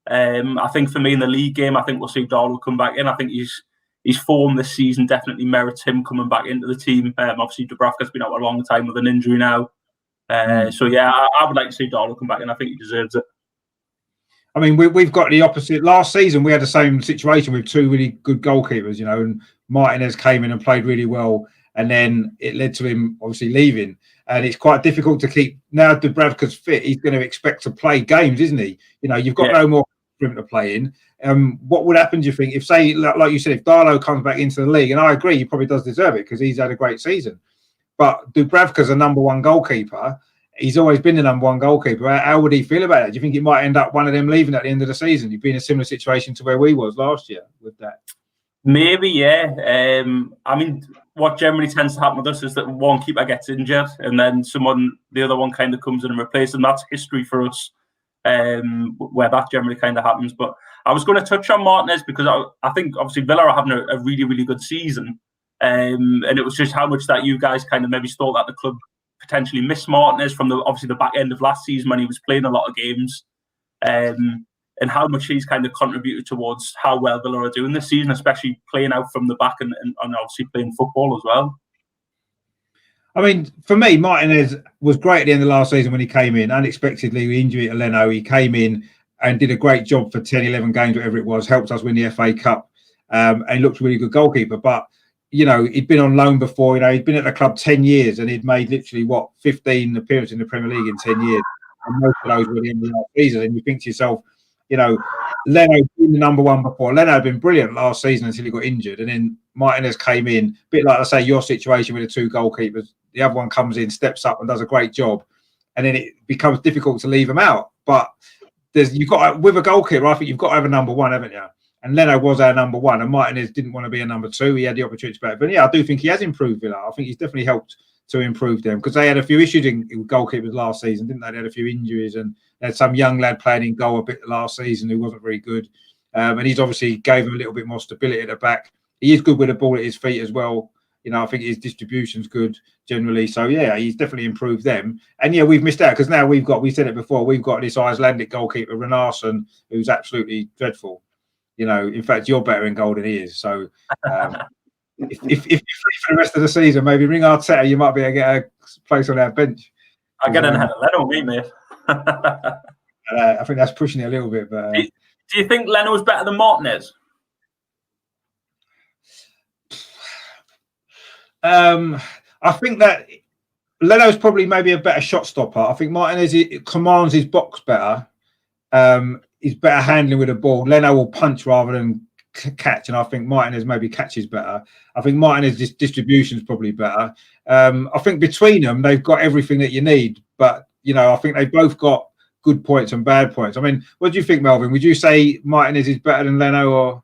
I think for me in the league game, I think we'll see Darlow come back in. I think his form this season definitely merits him coming back into the team. Obviously, Dubravka's been out a long time with an injury now. So yeah, I would like to see Darlow come back in. I think he deserves it. I mean, we've got the opposite. Last season, we had the same situation with two really good goalkeepers, and Martinez came in and played really well, and then it led to him obviously leaving. And it's quite difficult to keep. Now Dubravka's fit, he's going to expect to play games, isn't he? You've got no more room to play in. What would happen, do you think, if, say, like you said, if Darlow comes back into the league, and I agree, he probably does deserve it because he's had a great season. But Dubravka's a number one goalkeeper. He's always been the number one goalkeeper. How would he feel about it? Do you think it might end up one of them leaving at the end of the season? You'd be in a similar situation to where we was last year with that. Maybe, yeah. I mean, what generally tends to happen with us is that one keeper gets injured and then the other one kind of comes in and replaces them. That's history for us, where that generally kind of happens. But I was going to touch on Martinez because I think obviously Villa are having a really, really good season. And it was just how much that you guys kind of maybe thought that the club potentially missed Martinez from the back end of last season when he was playing a lot of games, and how much he's kind of contributed towards how well Villa are doing this season, especially playing out from the back and obviously playing football as well. I mean, for me, Martinez was great at the end of last season when he came in. Unexpectedly, with injury to Leno, he came in and did a great job for 10, 11 games, whatever it was, helped us win the FA Cup, and looked a really good goalkeeper. But he'd been on loan before. He'd been at the club 10 years and he'd made literally 15 appearances in the Premier League in 10 years. And most of those were the end of last season. And you think to yourself, Leno'd been the number one before. Leno had been brilliant last season until he got injured. And then Martinez came in, a bit like I say, your situation with the two goalkeepers. The other one comes in, steps up and does a great job. And then it becomes difficult to leave him out. But with a goalkeeper, I think you've got to have a number one, haven't you? And Leno was our number one, and Martinez didn't want to be a number two. He had the opportunity to play. But yeah, I do think he has improved Villa. I think he's definitely helped to improve them because they had a few issues in goalkeepers last season, didn't they? They had a few injuries and they had some young lad playing in goal a bit last season who wasn't very good. And he's obviously gave him a little bit more stability at the back. He is good with the ball at his feet as well. I think his distribution's good generally. So yeah, he's definitely improved them. And yeah, we've missed out because now we said it before, we've got this Icelandic goalkeeper, Renarsson, who's absolutely dreadful. In fact, you're better in goal than he is. So if you're free for the rest of the season, maybe ring Arteta, you might be able to get a place on our bench. I get an ahead of Leno, mate. I think that's pushing it a little bit. But do you think Leno was better than Martinez? I think that Leno's probably maybe a better shot stopper. I think Martinez commands his box better. He's better handling with the ball. Leno will punch rather than catch, and I think Martinez maybe catches better. I think Martinez's distribution is probably better. I think between them, they've got everything that you need. But, I think they've both got good points and bad points. I mean, what do you think, Melvin? Would you say Martinez is better than Leno? Or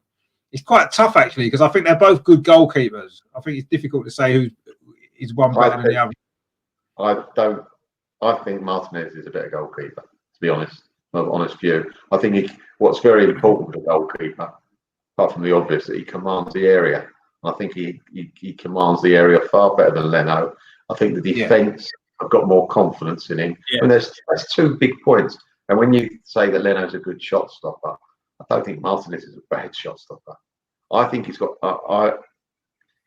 it's quite tough, actually, because I think they're both good goalkeepers. I think it's difficult to say who is one better than the other. I think Martinez is a better goalkeeper, to be honest. Honest view. I think what's very important for a goalkeeper, apart from the obvious, that he commands the area. I think he commands the area far better than Leno. I think the defence have got more confidence in him. Yeah. And there's two big points. And when you say that Leno's a good shot stopper, I don't think Martinez is a bad shot stopper. I think he's got. I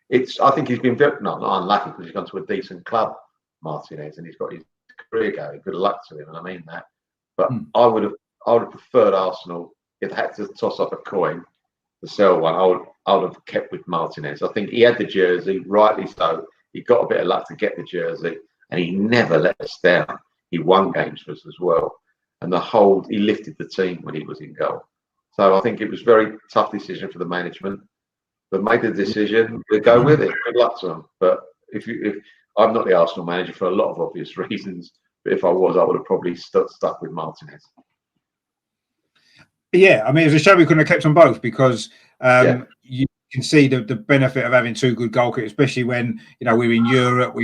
think he's been not unlucky because he's gone to a decent club, Martinez, and he's got his career going. Good luck to him, and I mean that. But I would have preferred Arsenal if they had to toss up a coin to sell one. I would have kept with Martinez. I think he had the jersey, rightly so. He got a bit of luck to get the jersey, and he never let us down. He won games for us as well, and he lifted the team when he was in goal. So I think it was a very tough decision for the management. But made the decision to go with it. Good luck to them. But if I'm not the Arsenal manager for a lot of obvious reasons. But if I was, I would have probably stuck with Martinez. Yeah, I mean, it was a shame we couldn't have kept them both because you can see the benefit of having two good goalkeepers, especially when we're in Europe.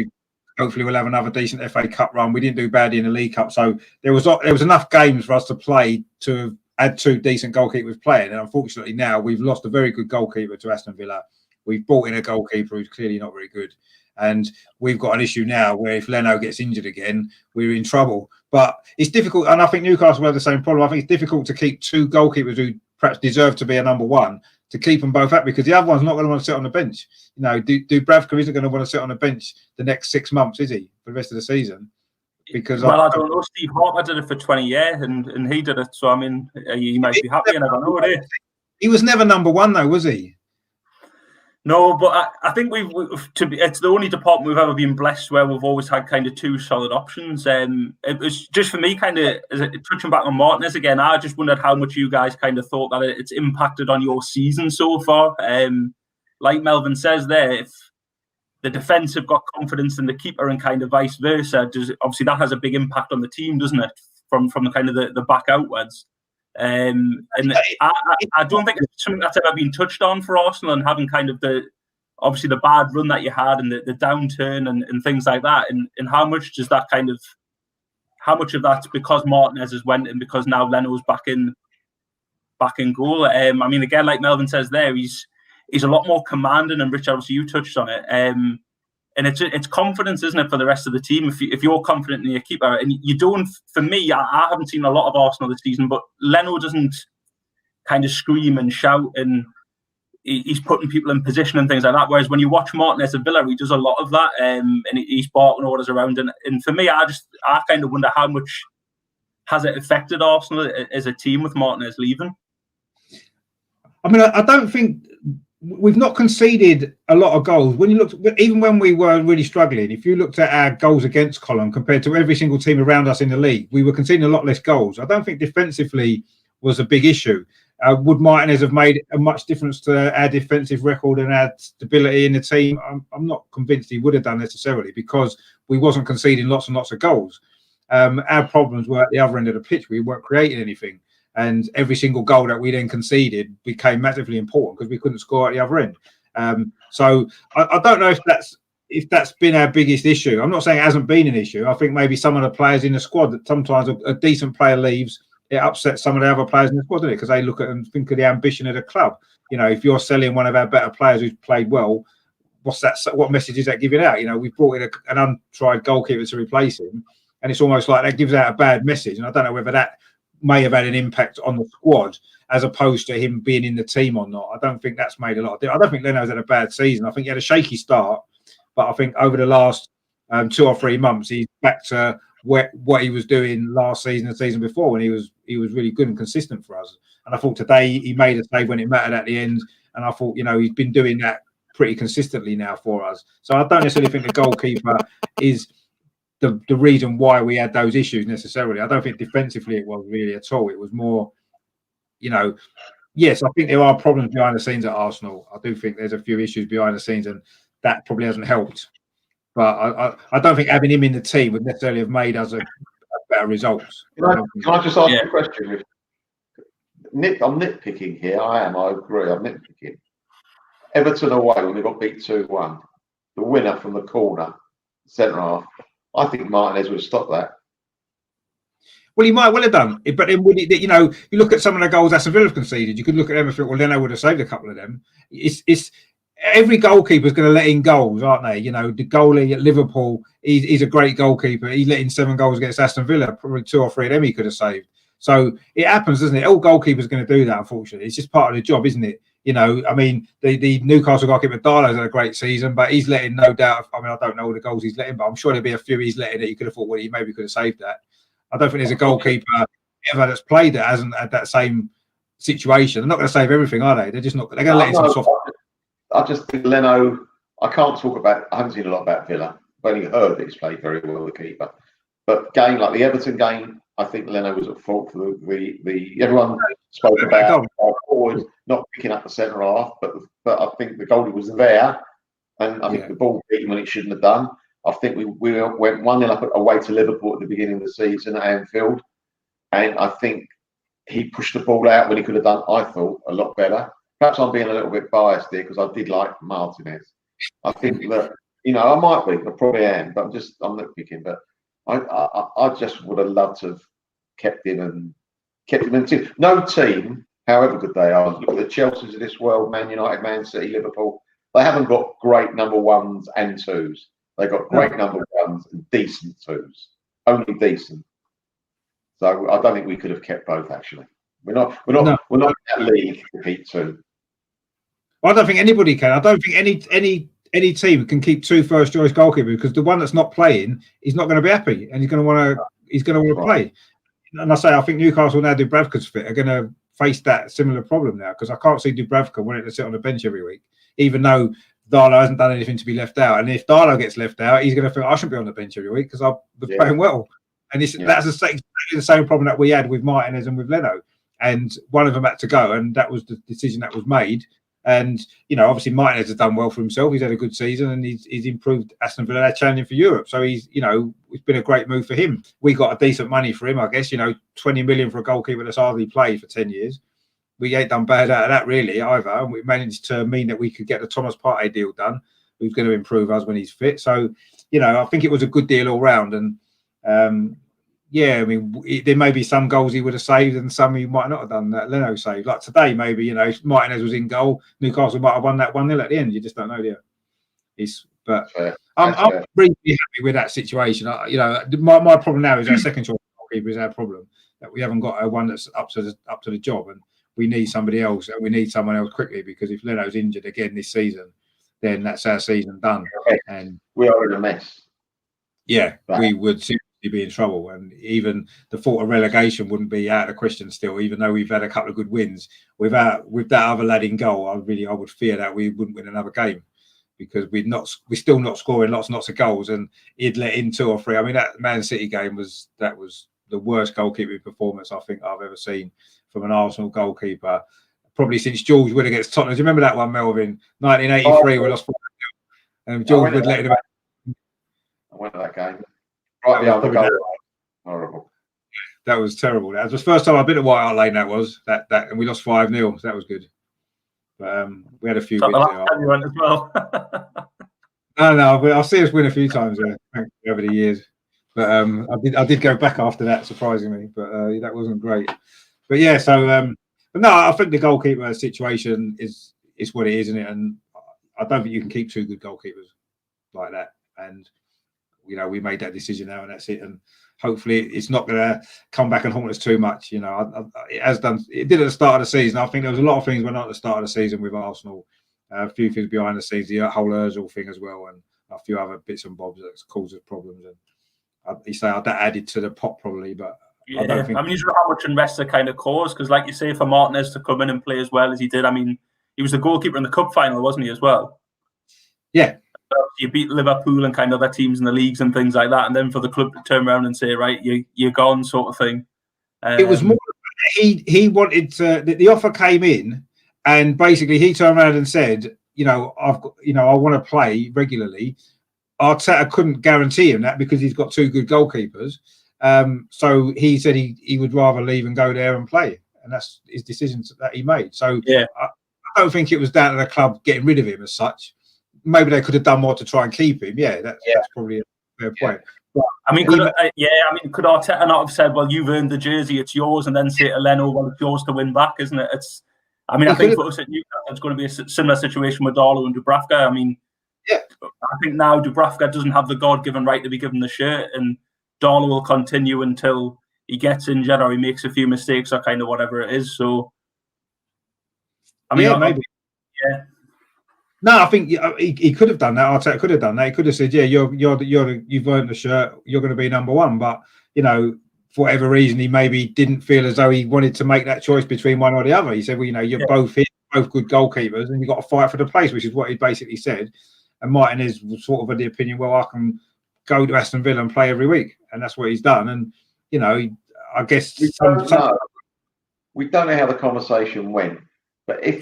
Hopefully we'll have another decent FA Cup run. We didn't do badly in the League Cup, so there was enough games for us to play to have had two decent goalkeepers playing. And unfortunately, now we've lost a very good goalkeeper to Aston Villa. We've brought in a goalkeeper who's clearly not very good. And we've got an issue now where if Leno gets injured again, we're in trouble. But it's difficult, and I think Newcastle have the same problem. I think it's difficult to keep two goalkeepers who perhaps deserve to be a number one, to keep them both up because the other one's not going to want to sit on the bench. Dubravka isn't going to want to sit on the bench the next 6 months, is he, for the rest of the season? because I don't know. Steve Harper did it for 20 years, and he did it. So I mean, he might be happy. I never know. He was never number one, though, was he? No, but I think it's the only department we've ever been blessed where we've always had kind of two solid options. It was just for me, kind of touching back on Martinez again. I just wondered how much you guys kind of thought that it's impacted on your season so far. Like Melvin says there, if the defence have got confidence in the keeper and kind of vice versa, obviously that has a big impact on the team, doesn't it? From the kind of the back outwards. And I don't think it's something that's ever been touched on for Arsenal, and having kind of the bad run that you had and the downturn and things like that, and how much of that's because Martinez has went and because now Leno's back in goal. I mean, again, like Melvin says there, he's a lot more commanding, and Richard, obviously you touched on it. And it's confidence, isn't it, for the rest of the team? If you're confident in your keeper, and you don't, for me, I haven't seen a lot of Arsenal this season, but Leno doesn't kind of scream and shout, and he's putting people in position and things like that. Whereas when you watch Martinez at Villa, he does a lot of that, and he's barking orders around. And for me, I kind of wonder how much has it affected Arsenal as a team with Martinez leaving. I mean, I don't think. We've not conceded a lot of goals. When you looked, even when we were really struggling, if you looked at our goals against column compared to every single team around us in the league, we were conceding a lot less goals. I don't think defensively was a big issue. Would Martinez have made a much difference to our defensive record and our stability in the team? I'm not convinced he would have done necessarily, because we wasn't conceding lots and lots of goals. Our problems were at the other end of the pitch. We weren't creating anything. And every single goal that we then conceded became massively important because we couldn't score at the other end. So I don't know if that's been our biggest issue. I'm not saying it hasn't been an issue. I think maybe some of the players in the squad, that sometimes a decent player leaves, it upsets some of the other players in the squad, doesn't it? Because they look at and think of the ambition of the club. You know, if you're selling one of our better players who's played well, what message is that giving out? You know, we've brought in an untried goalkeeper to replace him, and it's almost like that gives out a bad message. And I don't know whether that may have had an impact on the squad as opposed to him being in the team or not. I don't think that's made a lot of difference. I don't think Leno's had a bad season. I think he had a shaky start, but I think over the last 2 or 3 months, he's back to what he was doing last season and the season before, when he was really good and consistent for us. And I thought today he made a save when it mattered at the end, and I thought, you know, he's been doing that pretty consistently now for us. So I don't necessarily think the goalkeeper is the reason why we had those issues necessarily. I don't think defensively it was really at all. It was more, you know, yes, I think there are problems behind the scenes at Arsenal. I do think there's a few issues behind the scenes, and that probably hasn't helped. But I don't think having him in the team would necessarily have made us a better results. Can I just ask you a question? I'm nitpicking here. I agree. I'm nitpicking. Everton away when we got beat 2-1, the winner from the corner, centre half, I think Martinez would have stopped that. Well, he might well have done, but then would you know, you look at some of the goals Aston Villa have conceded. You could look at them and think, well, Leno would have saved a couple of them. It's every goalkeeper is going to let in goals, aren't they? You know, the goalie at Liverpool, he's a great goalkeeper. He let in 7 goals against Aston Villa. Probably 2 or 3 of them he could have saved. So it happens, doesn't it? All goalkeepers are going to do that, unfortunately. It's just part of the job, isn't it? You know, I mean, the Newcastle goalkeeper Darlow's had a great season, but he's letting, no doubt. I mean, I don't know all the goals he's letting, but I'm sure there'll be a few he's letting that you could have thought, well, he maybe could have saved that. I don't think there's a goalkeeper ever that's played that hasn't had that same situation. They're not going to save everything, are they? They're just not. They're going to let in some soft. I just think Leno. I can't talk about. I haven't seen a lot about Villa. I've only heard that he's played very well, the keeper. But game like the Everton game, I think Leno was at fault for the everyone spoke about our forward not picking up the centre half, but I think the goalie was there, and I think the ball beat him when it shouldn't have done. I think we went 1-0 up away to Liverpool at the beginning of the season at Anfield, and I think he pushed the ball out when he could have done, I thought, a lot better. Perhaps I'm being a little bit biased here because I did like Martinez. I think that, you know, I might be, I probably am, but I'm not picking. But I just would have loved to have kept him in the team. No team, however good they are, look at the Chelseas of this world, Man United, Man City, Liverpool. They haven't got great number 1s and 2s. They've got great number 1s and decent 2s. Only decent. So I don't think we could have kept both. Actually, we're not in that league to keep 2. Well, I don't think anybody can. I don't think any team can keep 2 first-choice goalkeepers, because the one that's not playing is not going to be happy, and he's going to want to play. And I think Newcastle, now Dubravka's fit, are going to face that similar problem now, because I can't see Dubravka wanting to sit on the bench every week, even though Darlow hasn't done anything to be left out. And if Darlow gets left out, he's going to think, I shouldn't be on the bench every week because I was playing well. And that's exactly the same problem that we had with Martinez and with Leno. And one of them had to go, and that was the decision that was made. And, obviously Martinez has done well for himself. He's had a good season, and he's improved Aston Villa. They're challenging for Europe. So it's been a great move for him. We got a decent money for him, I guess, 20 million for a goalkeeper that's hardly played for 10 years. We ain't done bad out of that really either. And we managed to mean that we could get the Thomas Partey deal done, who's going to improve us when he's fit. So, I think it was a good deal all round. And, there may be some goals he would have saved and some he might not have done that Leno saved. Like today, maybe, Martinez was in goal. Newcastle might have won that 1-0 at the end. You just don't know, do you? I'm really happy with that situation. My problem now is our second choice goalkeeper is our problem, that we haven't got one that's up to the job, and we need somebody else, and we need someone else quickly, because if Leno's injured again this season, then that's our season done. And we are in a mess. Yeah, we would seriously be in trouble, and even the thought of relegation wouldn't be out of the question still, even though we've had a couple of good wins. With that other lad in goal, I would fear that we wouldn't win another game, because we're still not scoring lots and lots of goals, and he'd let in 2 or 3. I mean, that Man City game was the worst goalkeeping performance I think I've ever seen from an Arsenal goalkeeper, probably since George Wood against Tottenham. Do you remember that one, Melvin? 1983, we lost 4-0, and George Wood let it back. I went to that game. Right behind the goal. Horrible. That was terrible. That was the first time I've been to White Hart Lane. That was that, and we lost 5-0. So that was good. But we had a few. The last time you went as well. No, I'll see us win a few times over the years. But I did go back after that, surprisingly. But that wasn't great. But yeah, so but no, I think the goalkeeper situation is what it is, isn't it? And I don't think you can keep 2 good goalkeepers like that. And we made that decision now, and that's it. And hopefully, it's not going to come back and haunt us too much. It has done. It did at the start of the season. I think there was a lot of things went on at the start of the season with Arsenal. A few things behind the scenes, the whole Özil thing as well, and a few other bits and bobs that caused us problems. And that added to the pot probably, but. Yeah, I mean, you know how much unrest that kind of caused, because, like you say, for Martinez to come in and play as well as he did, I mean, he was the goalkeeper in the cup final, wasn't he, as well? Yeah. You beat Liverpool and kind of other teams in the leagues and things like that, and then for the club to turn around and say, right, you're gone, sort of thing. It was more. He wanted to. The offer came in, and basically he turned around and said, I want to play regularly. Arteta couldn't guarantee him that because he's got 2 good goalkeepers. So he said he would rather leave and go there and play, and that's his decision that he made. So I don't think it was down to the club getting rid of him as such. Maybe they could have done more to try and keep him. That's probably a fair point. But, I mean, could Arteta not have said, "Well, you've earned the jersey; it's yours," and then say to Leno, "Well, it's yours to win back, isn't it?" I think for us at Newcastle, it's going to be a similar situation with Darlow and Dubravka. I mean, I think now Dubravka doesn't have the God-given right to be given the shirt, and Darlow will continue until he gets injured or he makes a few mistakes or kind of whatever it is. So, I mean, maybe. Yeah. No, I think he could have done that. Arteta could have done that. He could have said, you've earned the shirt. You're going to be number 1. But, for whatever reason, he maybe didn't feel as though he wanted to make that choice between one or the other. He said, well, you're both here, both good goalkeepers, and you've got to fight for the place, which is what he basically said. And Martinez was sort of of the opinion, well, I can go to Aston Villa and play every week. And that's what he's done. And, I guess we don't know how the conversation went. But if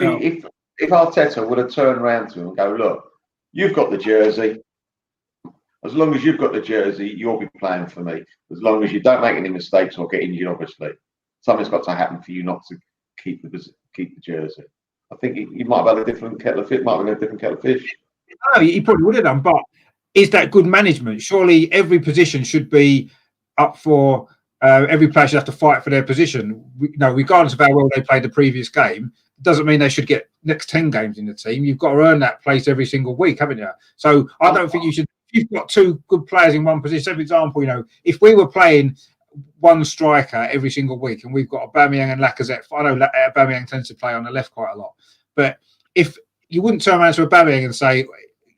Arteta would have turned around to him and go, look, you've got the jersey. As long as you've got the jersey, you'll be playing for me. As long as you don't make any mistakes or get injured, obviously. Something's got to happen for you not to keep the jersey. I think he might have had a different kettle of fish. No, he probably would have done. But is that good management? Surely every position should be up for every player should have to fight for their position. Regardless of how well they played the previous game, doesn't mean they should get next 10 games in the team. You've got to earn that place every single week, haven't you? So I don't think you should. If you've got 2 good players in one position, for example, if we were playing one striker every single week and we've got Aubameyang and Lacazette, I know Aubameyang tends to play on the left quite a lot, but if you wouldn't turn around to Aubameyang and say,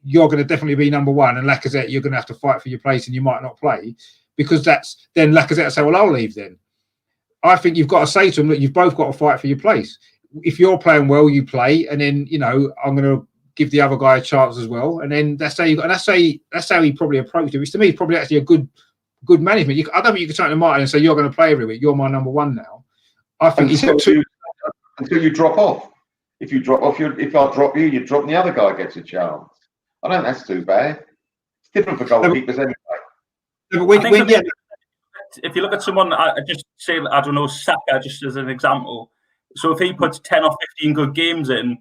you're going to definitely be number one, and Lacazette, you're going to have to fight for your place, and you might not play, because then Lacazette will say, well, I'll leave then. I think you've got to say to them that you've both got to fight for your place. If you're playing well, you play, and then I'm going to give the other guy a chance as well, and then that's how he probably approached it. Which to me is probably actually a good management. I don't think you can turn to Martin and say you're going to play every week. You're my number one now. I think he's got two until you drop off. If you drop off, if I drop you, you drop, and the other guy gets a chance. I don't think that's too bad. It's different for goalkeepers anyway. If you look at someone, I just say, I don't know, Saka, just as an example. So if he puts 10 or 15 good games in,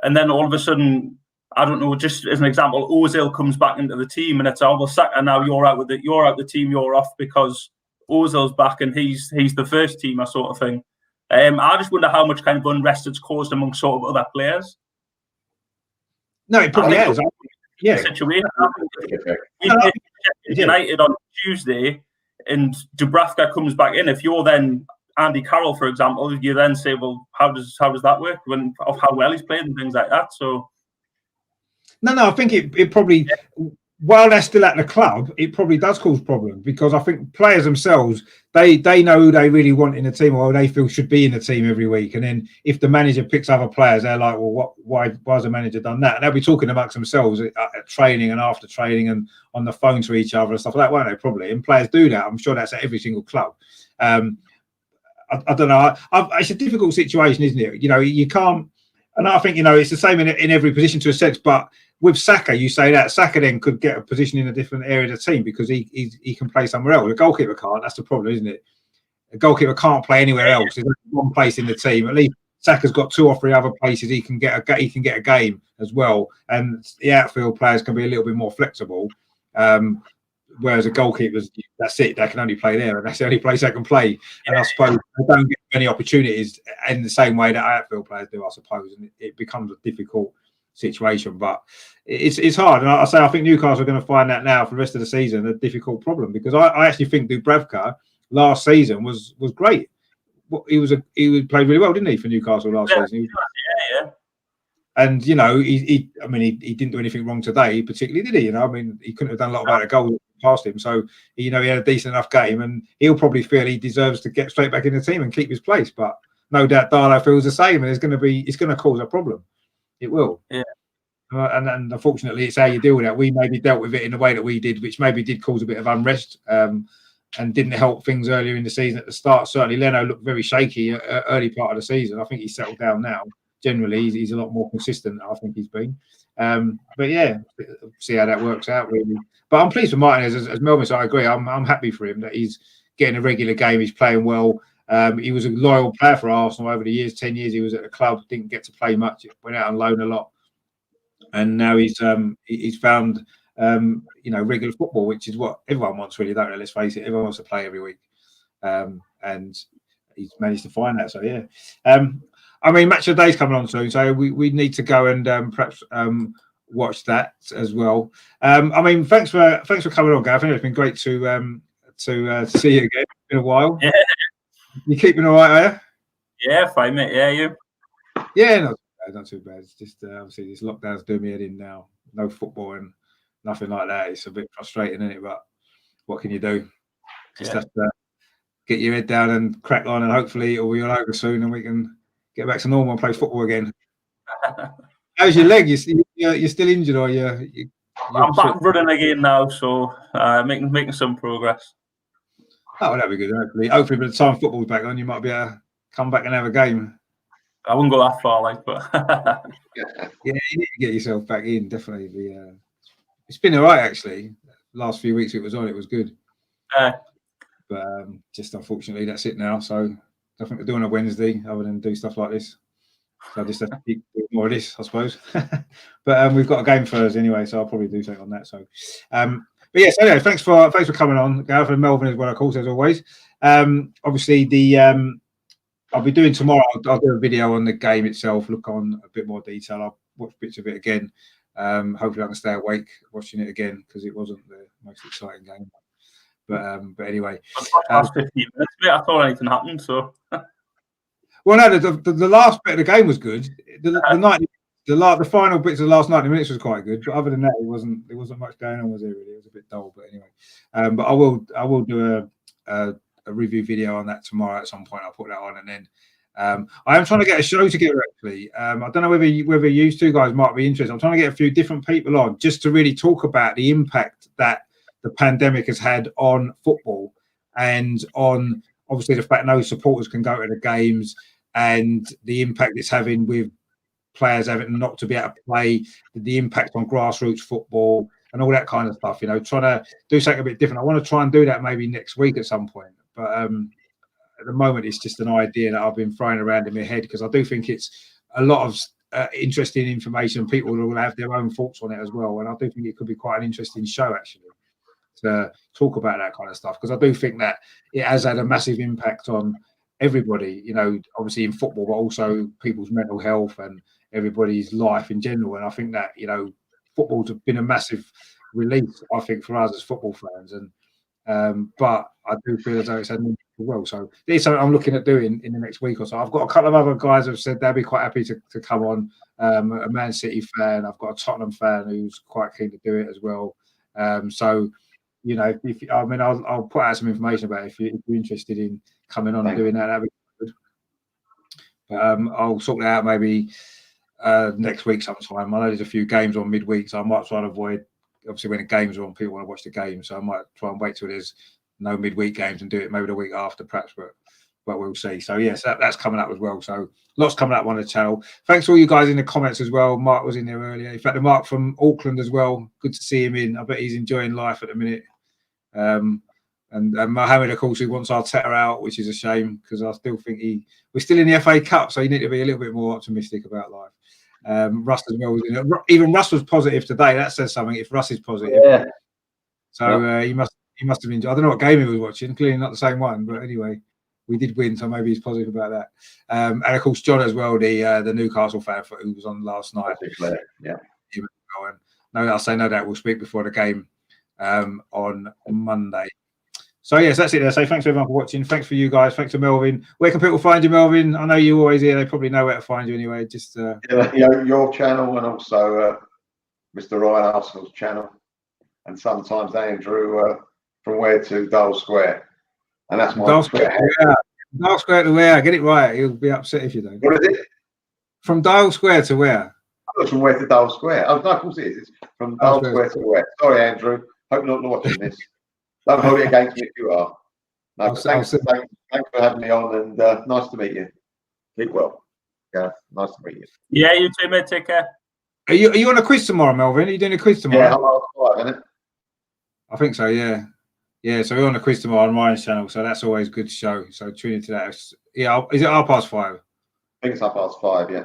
and then all of a sudden, I don't know, just as an example, Ozil comes back into the team, and it's, oh, well, Saka, now you're out the team, you're off because Ozil's back and he's the first teamer sort of thing. I just wonder how much kind of unrest it's caused among sort of other players. No, it probably has. Yeah. Situation. United on Tuesday, and Dubravka comes back in. If you're then Andy Carroll, for example, you then say, well, how does that work when of how well he's played and things like that? So no, I think it probably, while they're still at the club, it probably does cause problems, because I think players themselves, they know who they really want in the team, or they feel should be in the team every week. And then if the manager picks other players, they're like, well, why has the manager done that? And they'll be talking amongst themselves at training and after training and on the phone to each other and stuff like that, won't they? Probably. And players do that. I'm sure that's at every single club. I don't know. It's a difficult situation, isn't it? You can't. And I think, it's the same in every position to a sense. But with Saka, you say that Saka then could get a position in a different area of the team because he can play somewhere else. The goalkeeper can't. That's the problem, isn't it? A goalkeeper can't play anywhere else. There's only one place in the team. At least Saka's got 2 or 3 other places he can get a game as well. And the outfield players can be a little bit more flexible. Whereas a goalkeeper's, that's it. They can only play there, and that's the only place they can play. And I suppose they don't get many opportunities in the same way that outfield players do, I suppose. And it becomes a difficult situation, but it's hard. And I think Newcastle are going to find that now for the rest of the season a difficult problem, because I actually think Dubravka last season was great. He played really well, didn't he, for Newcastle last season? Yeah. And he didn't do anything wrong today, particularly, did he? He couldn't have done a lot about a goal past him. So he had a decent enough game, and he'll probably feel he deserves to get straight back in the team and keep his place. But no doubt Darlow feels the same, and it's going to cause a problem. It will. Yeah. And unfortunately, it's how you deal with that. We maybe dealt with it in the way that we did, which maybe did cause a bit of unrest and didn't help things earlier in the season at the start. Certainly, Leno looked very shaky early part of the season. I think he's settled down now. Generally, he's a lot more consistent than I think he's been. But yeah, see how that works out, really. But I'm pleased with Martinez, as Melvin said. I agree. I'm happy for him that he's getting a regular game. He's playing well. He was a loyal player for Arsenal over the years. 10 years he was at the club, didn't get to play much, went out on loan a lot, and now he's found regular football, which is what everyone wants, really, don't they? Let's face it, everyone wants to play every week, and he's managed to find that. So yeah, match of the day's coming on soon, so we need to go and perhaps watch that as well. Thanks for coming on, Gav. It's been great to see you again. It's been a while. Yeah. You keeping all right, are you? Yeah, fine, mate. Yeah, you? Yeah, not too bad. It's just obviously this lockdown's doing me head in now. No football and nothing like that. It's a bit frustrating, isn't it? But what can you do? Just have to get your head down and crack on, and hopefully it'll be all over soon and we can get back to normal and play football again. How's your leg? You're still injured, or you're I'm back running again now, so making some progress. Oh, that'd be good. Hopefully, by the time football's back on, you might be able to come back and have a game. I wouldn't go that far, but yeah, you need to get yourself back in. Definitely, it's been all right actually. Last few weeks it was good. But just unfortunately, that's it now. So nothing to do on a Wednesday other than do stuff like this. So I just have to keep doing more of this, I suppose. But we've got a game Thursday anyway, so I'll probably do something on that. So. But yes, anyway, thanks for coming on, Gareth, and Melvin as well, of course, as always. Obviously, I'll be doing tomorrow. I'll do a video on the game itself, look on a bit more detail. I'll watch bits of it again. Hopefully, I can stay awake watching it again because it wasn't the most exciting game. But anyway, last 15 minutes, mate, I thought anything happened. So, well, no, the last bit of the game was good. The the final bits of the last 90 minutes was quite good, but other than that, there wasn't much going on, was there? Really, it was a bit dull. But anyway, but I will do a review video on that tomorrow at some point. I'll put that on, and then I am trying to get a show together. Actually, I don't know whether you two guys might be interested. I'm trying to get a few different people on just to really talk about the impact that the pandemic has had on football and on obviously the fact no supporters can go to the games and the impact it's having with players having not to be able to play, the impact on grassroots football and all that kind of stuff. You know, trying to do something a bit different. I want to try and do that maybe next week at some point, but at the moment it's just an idea that I've been throwing around in my head because I do think it's a lot of interesting information. People will have their own thoughts on it as well, and I do think it could be quite an interesting show actually to talk about that kind of stuff because I do think that it has had a massive impact on everybody, you know, obviously in football, but also people's mental health and everybody's life in general. And I think that, you know, football's been a massive release, I think, for us as football fans. And but I do feel as though it's had an impact as well. So there's something I'm looking at doing in the next week or so. I've got a couple of other guys who have said they'd be quite happy to come on. A Man City fan, I've got a Tottenham fan who's quite keen to do it as well. So, you know, I'll put out some information about it if you're interested in coming on and doing that. That'd be good. But I'll sort that out maybe next week sometime. I know there's a few games on midweek, so I might try and avoid. Obviously, when the games are on, people want to watch the game, so I might try and wait till there's no midweek games and do it maybe the week after, perhaps. But we'll see. So yes, that's coming up as well. So lots coming up on the channel. Thanks to all you guys in the comments as well. Mark was in there earlier. In fact, the Mark from Auckland as well. Good to see him in. I bet he's enjoying life at the minute. And Mohammed, of course, who wants Arteta out, which is a shame because I still think we're still in the FA Cup, so you need to be a little bit more optimistic about life. Russ as well was in it. Even Russ was positive today. That says something. If Russ is positive, yeah. So he must have been. I don't know what game he was watching. Clearly not the same one, but anyway, we did win, so maybe he's positive about that. And of course, John as well, the Newcastle fan who was on last night. Yeah. I'll say no doubt we'll speak before the game on Monday. So yes, that's it there. So thanks everyone for watching. Thanks for you guys. Thanks to Melvin. Where can people find you, Melvin? I know you're always here. They probably know where to find you anyway. Just your channel and also Mr. Ryan Arsenal's channel, and sometimes Andrew from Where to Dale Square, and that's my Dale Square. Dale Square to Where? Get it right. He'll be upset if you don't. What is it? From Dale Square to Where? Oh, from Where to Dale Square. Oh, no, of course it is. It's from Dale Square to Where. Sorry, Andrew. Hope you're not watching this. Don't hold it against me if you are. No, thanks for having me on, and nice to meet you. Keep well. Yeah, nice to meet you. Yeah, you too, mate. Take care. Are you on a quiz tomorrow, Melvin? Are you doing a quiz tomorrow? Yeah, I'm 5, isn't it? I think so. Yeah. So we're on a quiz tomorrow on Ryan's channel, so that's always a good show. So tune into that. Yeah, is it 5:30? I think it's 5:30. Yeah.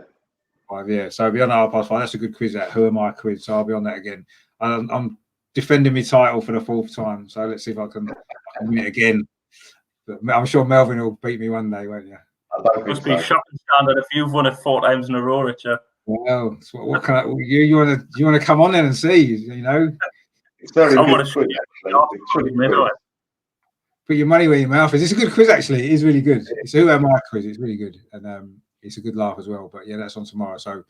5, yeah. So I'll be on 5:30. That's a good quiz. That Who Am I quiz? So I'll be on that again. I'm defending my title for the 4th time, so let's see if I can win it again. But I'm sure Melvin will beat me one day, won't you? Must be shocking standard if you've won it 4 times in a row, Richard. Well, what can you want to come on in and see? You know, it's very good quiz. Put your money where your mouth is. It's a good quiz, actually. It is really good. It's a Who Am I quiz. It's really good, and it's a good laugh as well. But yeah, that's on tomorrow. So.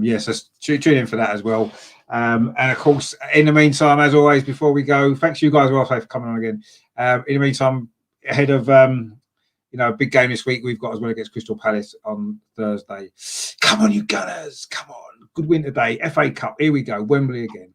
Yes, tune in for that as well. And of course, in the meantime, as always, before we go, thanks you guys also for coming on again. In the meantime, ahead of a big game this week, we've got as well against Crystal Palace on Thursday. Come on, you Gunners! Come on, good win today. FA Cup. Here we go. Wembley again.